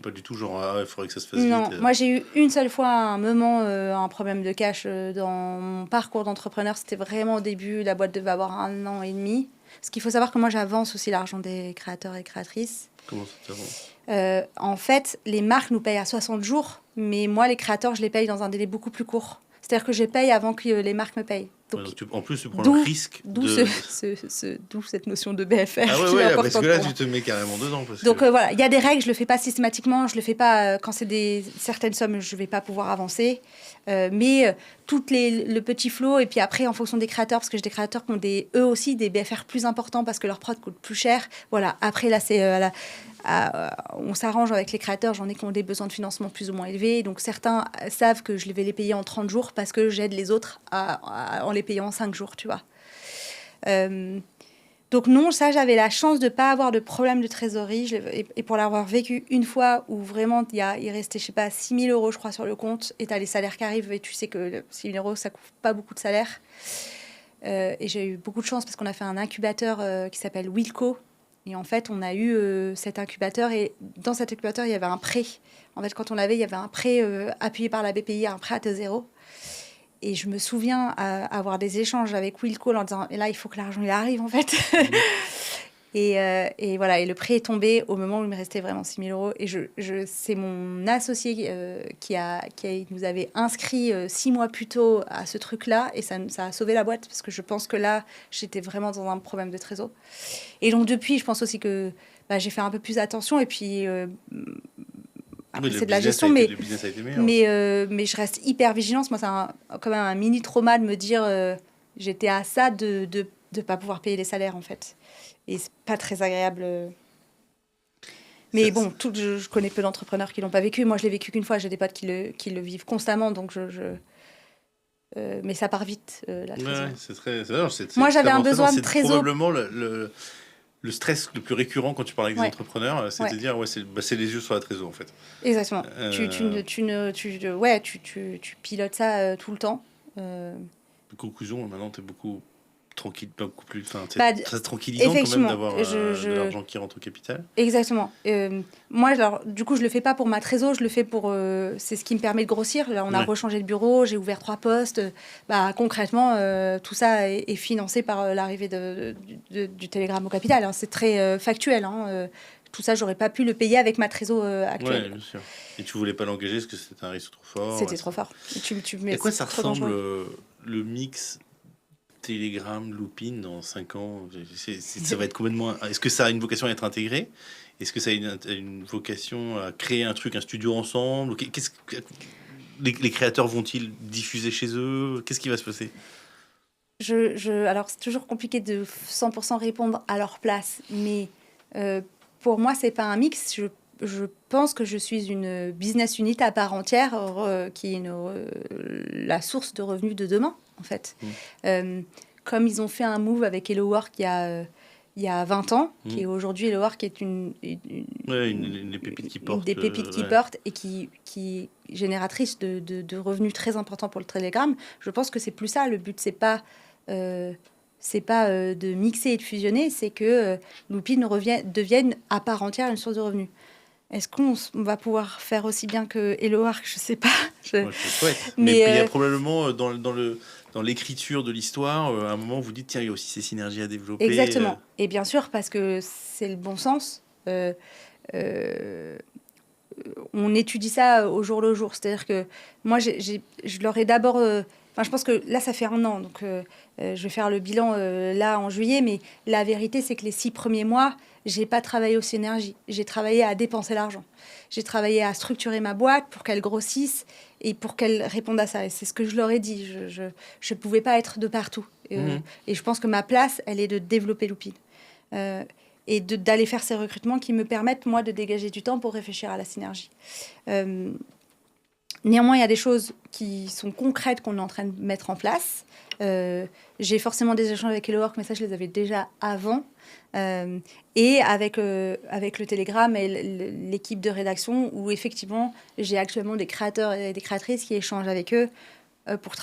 pas du tout genre, il faudrait que ça se fasse non, vite. moi, j'ai eu une seule fois un problème de cash dans mon parcours d'entrepreneur. C'était vraiment au début. La boîte devait avoir 1 an et demi. Parce qu'il faut savoir que moi, j'avance aussi l'argent des créateurs et créatrices. Comment ça t'avance? En fait, les marques nous payent à 60 jours, mais moi, les créateurs, je les paye dans un délai beaucoup plus court. C'est-à-dire que je paye avant que les marques me payent. Donc, en plus, tu prends le risque d'où cette notion de BFR. Ah ouais, parce que là, tu te mets carrément dedans. Donc voilà, il y a des règles, je le fais pas systématiquement, je le fais pas quand c'est certaines sommes, je vais pas pouvoir avancer. Mais le petit flot, et puis après, en fonction des créateurs, parce que j'ai des créateurs qui ont eux aussi des BFR plus importants parce que leur prod coûte plus cher. Voilà, après là, on s'arrange avec les créateurs, j'en ai qui ont des besoins de financement plus ou moins élevés. Donc certains savent que je vais les payer en 30 jours parce que j'aide les autres en les payant en 5 jours, tu vois. Donc non, ça, j'avais la chance de ne pas avoir de problème de trésorerie. Et pour l'avoir vécu une fois où vraiment, il restait, 6 000 euros, je crois, sur le compte, et tu as les salaires qui arrivent, et tu sais que 6 000 euros, ça ne couvre pas beaucoup de salaire. Et j'ai eu beaucoup de chance parce qu'on a fait un incubateur qui s'appelle Wilco. Et en fait, on a eu cet incubateur, et dans cet incubateur, il y avait un prêt. En fait, quand on l'avait, il y avait un prêt appuyé par la BPI, un prêt à taux zéro. Et je me souviens avoir des échanges avec Wilco en disant, et là, il faut que l'argent il arrive, en fait. Et voilà, et le prêt est tombé au moment où il me restait vraiment 6 000 euros. Et c'est mon associé qui nous avait inscrit 6 mois plus tôt à ce truc-là. Et ça a sauvé la boîte, parce que je pense que là, j'étais vraiment dans un problème de trésor. Et donc, depuis, je pense aussi que j'ai fait un peu plus attention. Et puis... Après, c'est de la gestion, mais je reste hyper vigilante. Moi, c'est quand même un mini trauma de me dire j'étais à ça de pas pouvoir payer les salaires, en fait. Et c'est pas très agréable. Mais bon, je connais peu d'entrepreneurs qui l'ont pas vécu. Moi, je l'ai vécu qu'une fois. J'ai des potes qui le vivent constamment, donc mais ça part vite, la trésor. Moi, j'avais un besoin de trésor. C'est probablement le stress le plus récurrent quand tu parles avec des entrepreneurs, c'est de dire c'est les yeux sur la trésor, en fait. Exactement. Tu pilotes ça tout le temps. Conclusion, maintenant tu es beaucoup tranquille, beaucoup plus, très tranquillisant quand même d'avoir de l'argent qui rentre au capital. Exactement. Moi, alors, du coup, je le fais pas pour ma trésor, je le fais pour... c'est ce qui me permet de grossir. Là, on a rechangé le bureau, j'ai ouvert 3 postes. Concrètement, tout ça est financé par l'arrivée du Télégramme au capital. Hein. C'est très factuel. Hein. Tout ça, j'aurais pas pu le payer avec ma trésor actuelle. Oui, bien sûr. Et tu voulais pas l'engager parce que c'était un risque trop fort. C'était trop fort. À quoi ça ressemble le mix Telegram, Loopin dans 5 ans? Ça va être complètement... Est-ce que ça a une vocation à être intégré? Est-ce que ça a une vocation à créer un truc, un studio ensemble? Les créateurs vont-ils diffuser chez eux? Qu'est-ce qui va se passer? Alors, c'est toujours compliqué de 100% répondre à leur place, mais pour moi, c'est pas un mix. Je pense que je suis une business unit à part entière qui est la source de revenus de demain, en fait. Comme ils ont fait un move avec Hello Work il y a 20 ans, qui est aujourd'hui Hello Work est une des pépites qui portent. Des pépites qui portent et qui est génératrice de revenus très importants pour le Telegram. Je pense que c'est plus ça. Le but, c'est pas de mixer et de fusionner, c'est que Loopin devienne à part entière une source de revenus. Est-ce qu'on va pouvoir faire aussi bien que Hello Work? Je sais pas. Moi, je souhaite. Mais il y a probablement dans l'écriture de l'histoire, à un moment, vous dites tiens, il y a aussi ces synergies à développer. Exactement. Et bien sûr, parce que c'est le bon sens. On étudie ça au jour le jour. C'est-à-dire que moi, je leur ai d'abord... je pense que là, ça fait 1 an. Donc, je vais faire le bilan là en juillet. Mais la vérité, c'est que les 6 premiers mois, j'ai pas travaillé aux synergies. J'ai travaillé à dépenser l'argent. J'ai travaillé à structurer ma boîte pour qu'elle grossisse et pour qu'elle réponde à ça. Et c'est ce que je leur ai dit. Je pouvais pas être de partout. Et je pense que ma place, elle est de développer Loopin. Et d'aller faire ces recrutements qui me permettent, moi, de dégager du temps pour réfléchir à la synergie. Néanmoins, il y a des choses qui sont concrètes qu'on est en train de mettre en place. J'ai forcément des échanges avec Hello Work, mais ça, je les avais déjà avant. Et avec le Telegram et l'équipe de rédaction, où effectivement, j'ai actuellement des créateurs et des créatrices qui échangent avec eux pour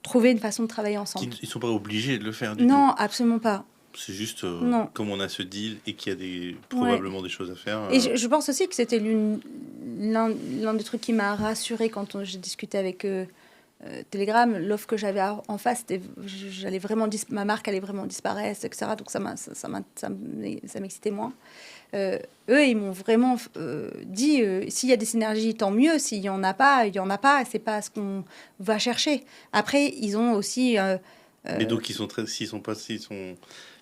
trouver une façon de travailler ensemble. Ils ne sont pas obligés de le faire du tout. Non, absolument pas. C'est juste Non. comme on a ce deal et qu'il y a probablement des choses à faire. Et je pense aussi que c'était l'un des trucs qui m'a rassurée quand j'ai discuté avec Telegram. L'offre que j'avais en face, j'allais vraiment ma marque allait vraiment disparaître, etc. Donc ça m'excitait moins. Eux, ils m'ont vraiment dit s'il y a des synergies, tant mieux. S'il n'y en a pas, il n'y en a pas. C'est pas ce qu'on va chercher. Après, ils ont aussi... Mais donc, s'ils sont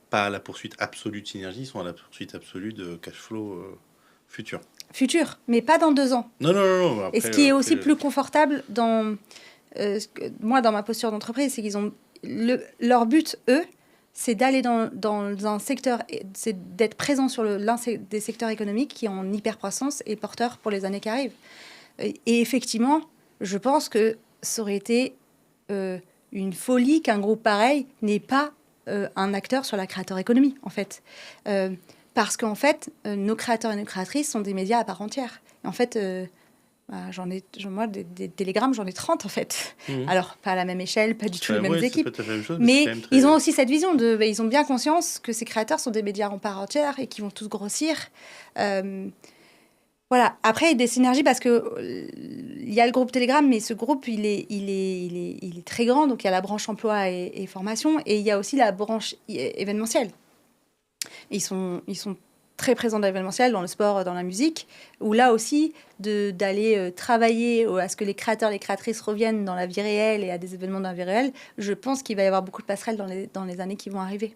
pas à la poursuite absolue de synergie, ils sont à la poursuite absolue de cash flow futur. Futur, mais pas dans 2 ans. Non. Après, et ce qui est aussi plus confortable dans... moi, dans ma posture d'entreprise, c'est qu'ils ont... leur but, eux, c'est d'aller dans un secteur... C'est d'être présent sur l'un des secteurs économiques qui est en hyper-croissance et porteur pour les années qui arrivent. Et effectivement, je pense que ça aurait été une folie qu'un groupe pareil n'ait pas un acteur sur la créateur économie, en fait. Parce qu'en fait, nos créateurs et nos créatrices sont des médias à part entière. Et en fait, moi, des télégrammes, j'en ai 30, en fait. Mmh. Alors, pas à la même échelle, pas du tout les mêmes équipes. Pas la même chose, mais ils ont aussi cette vision ils ont bien conscience que ces créateurs sont des médias en part entière et qu'ils vont tous grossir. Voilà. Après, il y a des synergies parce que il y a le groupe Telegram, mais ce groupe, il est très grand. Donc, il y a la branche emploi et formation, et il y a aussi la branche événementielle. Ils sont très présents dans l'événementiel, dans le sport, dans la musique, où là aussi, d'aller travailler à ce que les créateurs et les créatrices reviennent dans la vie réelle et à des événements dans la vie réelle, je pense qu'il va y avoir beaucoup de passerelles dans les années qui vont arriver.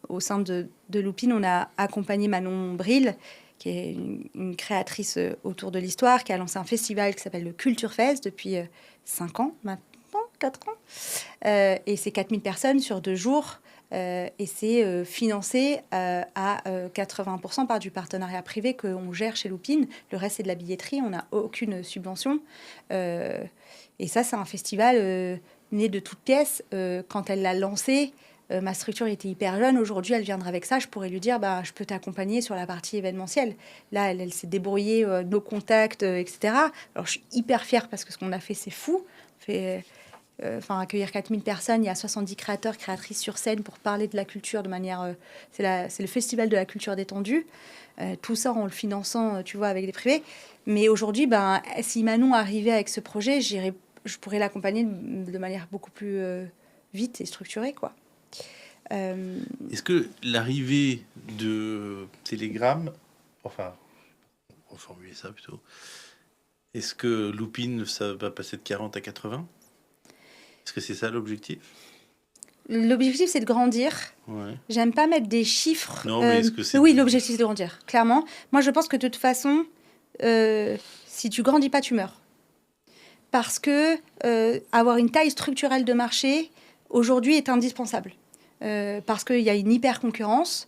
Au sein de Loopin, on a accompagné Manon Bril, qui est une créatrice autour de l'histoire, qui a lancé un festival qui s'appelle le Culture Fest depuis 5 ans, maintenant 4 ans. Et c'est 4000 personnes sur 2 jours. Et c'est financé à 80% par du partenariat privé qu'on gère chez Loopin. Le reste, c'est de la billetterie. On n'a aucune subvention. Et ça, c'est un festival né de toutes pièces. Quand elle l'a lancé, ma structure était hyper jeune. Aujourd'hui, elle viendra avec ça. Je pourrais lui dire, je peux t'accompagner sur la partie événementielle. Là, elle s'est débrouillée, nos contacts, etc. Alors, je suis hyper fière parce que ce qu'on a fait, c'est fou. Accueillir 4000 personnes, il y a 70 créateurs, créatrices sur scène pour parler de la culture de manière... c'est le festival de la culture détendue. Tout ça en le finançant, tu vois, avec des privés. Mais aujourd'hui, si Manon arrivait avec ce projet, je pourrais l'accompagner de manière beaucoup plus vite et structurée, quoi. Est-ce que l'arrivée de Telegram, enfin, on va formuler ça plutôt, est-ce que Loopin, ça va passer de 40 à 80 ? Est-ce que c'est ça l'objectif ? L'objectif, c'est de grandir. Ouais. J'aime pas mettre des chiffres. Non, mais est-ce que c'est... Oui, l'objectif, c'est de grandir, clairement. Moi, je pense que de toute façon, si tu grandis pas, tu meurs. Parce que avoir une taille structurelle de marché, aujourd'hui, est indispensable. Parce qu'il y a une hyper-concurrence.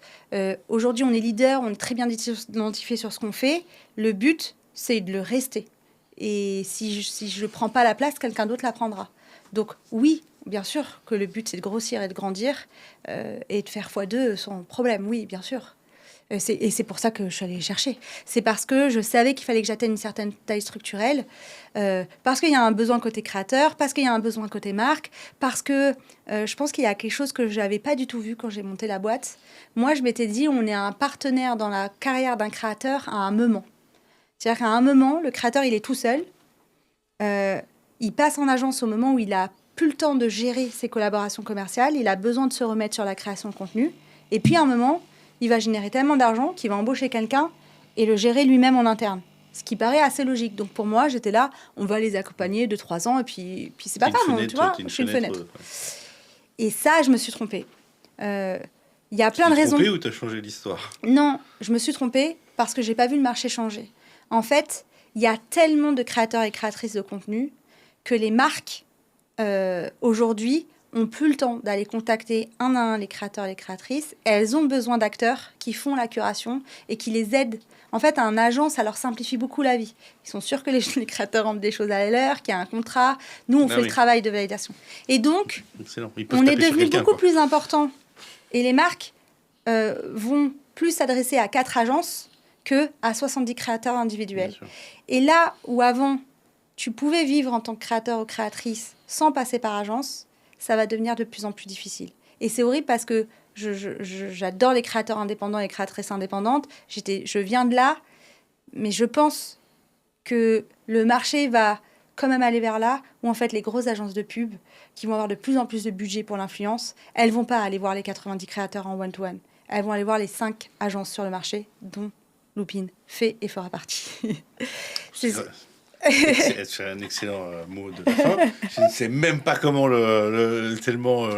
Aujourd'hui, on est leader, on est très bien identifié sur ce qu'on fait. Le but, c'est de le rester. Et si je ne prends pas la place, quelqu'un d'autre la prendra. Donc oui, bien sûr que le but, c'est de grossir et de grandir et de faire x2 sans problème, oui, bien sûr. Et c'est pour ça que je suis allée chercher. C'est parce que je savais qu'il fallait que j'atteigne une certaine taille structurelle, parce qu'il y a un besoin côté créateur, parce qu'il y a un besoin côté marque, parce que je pense qu'il y a quelque chose que je n'avais pas du tout vu quand j'ai monté la boîte. Moi, je m'étais dit, on est un partenaire dans la carrière d'un créateur à un moment. C'est-à-dire qu'à un moment, le créateur, il est tout seul. Il passe en agence au moment où il n'a plus le temps de gérer ses collaborations commerciales. Il a besoin de se remettre sur la création de contenu. Et puis, à un moment, il va générer tellement d'argent qu'il va embaucher quelqu'un et le gérer lui-même en interne. Ce qui paraît assez logique. Donc, pour moi, j'étais là, on va les accompagner 2-3 ans et puis c'est pas grave, tu vois, je suis une fenêtre. Et ça, je me suis trompée. Il y a plein de raisons. Tu t'es trompée ou tu as changé l'histoire ? Non, je me suis trompée parce que j'ai pas vu le marché changer. En fait, il y a tellement de créateurs et créatrices de contenu que les marques, aujourd'hui, ont plus le temps d'aller contacter un à un les créateurs et les créatrices. Et elles ont besoin d'acteurs qui font la curation et qui les aident. En fait, un agent, ça leur simplifie beaucoup la vie. Ils sont sûrs que les créateurs rendent des choses à l'heure, qu'il y a un contrat. Nous, on fait le travail de validation. Et donc, on est devenu beaucoup plus important. Et les marques vont plus s'adresser à 4 agences qu'à 70 créateurs individuels. Et là où avant, tu pouvais vivre en tant que créateur ou créatrice sans passer par agence, ça va devenir de plus en plus difficile. Et c'est horrible parce que j'adore les créateurs indépendants et les créatrices indépendantes. Je viens de là, mais je pense que le marché va quand même aller vers là, où en fait les grosses agences de pub, qui vont avoir de plus en plus de budget pour l'influence, elles vont pas aller voir les 90 créateurs en one-to-one. Elles vont aller voir les 5 agences sur le marché, dont Loopin fait et fera partie. C'est un excellent mot de la fin. Je ne sais même pas comment tellement...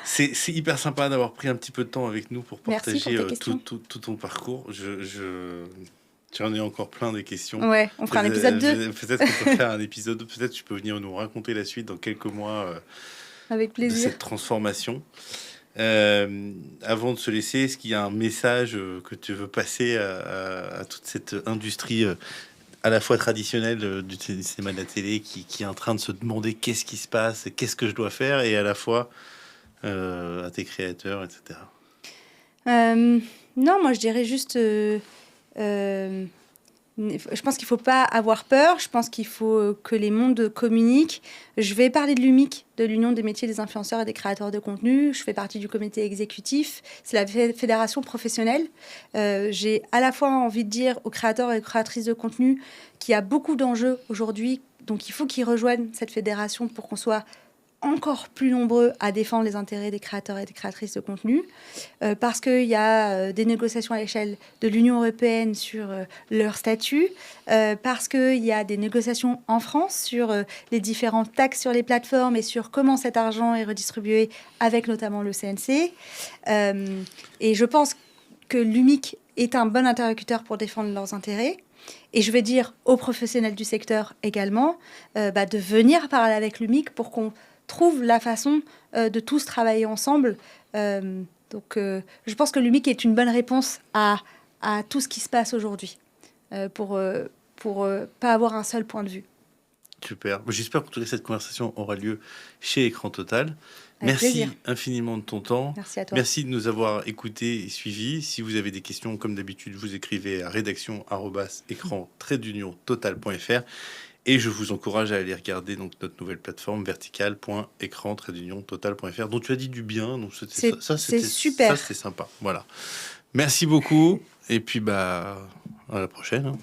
C'est hyper sympa d'avoir pris un petit peu de temps avec nous pour partager tout ton parcours. J'en ai encore plein de questions. Ouais, on fera un épisode 2. Peut-être qu'on peut faire un épisode. Peut-être tu peux venir nous raconter la suite dans quelques mois. Avec plaisir. De cette transformation. Avant de se laisser, est-ce qu'il y a un message que tu veux passer à toute cette industrie à la fois traditionnelle du cinéma de la télé qui est en train de se demander qu'est-ce qui se passe, qu'est-ce que je dois faire, et à la fois à tes créateurs, etc. Non, moi je dirais juste... je pense qu'il ne faut pas avoir peur. Je pense qu'il faut que les mondes communiquent. Je vais parler de l'UMIC, de l'Union des métiers des influenceurs et des créateurs de contenu. Je fais partie du comité exécutif. C'est la fédération professionnelle. J'ai à la fois envie de dire aux créateurs et aux créatrices de contenu qu'il y a beaucoup d'enjeux aujourd'hui. Donc il faut qu'ils rejoignent cette fédération pour qu'on soit encore plus nombreux à défendre les intérêts des créateurs et des créatrices de contenu, parce qu'il y a des négociations à l'échelle de l'Union européenne sur leur statut, parce qu'il y a des négociations en France sur les différentes taxes sur les plateformes et sur comment cet argent est redistribué avec notamment le CNC. Et je pense que l'UMIC est un bon interlocuteur pour défendre leurs intérêts. Et je vais dire aux professionnels du secteur également de venir parler avec l'UMIC pour qu'on trouve la façon de tous travailler ensemble. Donc, je pense que l'UMIC est une bonne réponse à tout ce qui se passe aujourd'hui, pour pas avoir un seul point de vue. Super. J'espère que cette conversation aura lieu chez Écran Total. Merci plaisir. Infiniment de ton temps. Merci à toi. Merci de nous avoir écoutés et suivis. Si vous avez des questions, comme d'habitude, vous écrivez à rédaction@écran-total.fr. Et je vous encourage à aller regarder donc notre nouvelle plateforme verticale.écran-total.fr, dont tu as dit du bien. Donc c'est super. Ça, c'était sympa. Voilà. Merci beaucoup. Et puis, à la prochaine.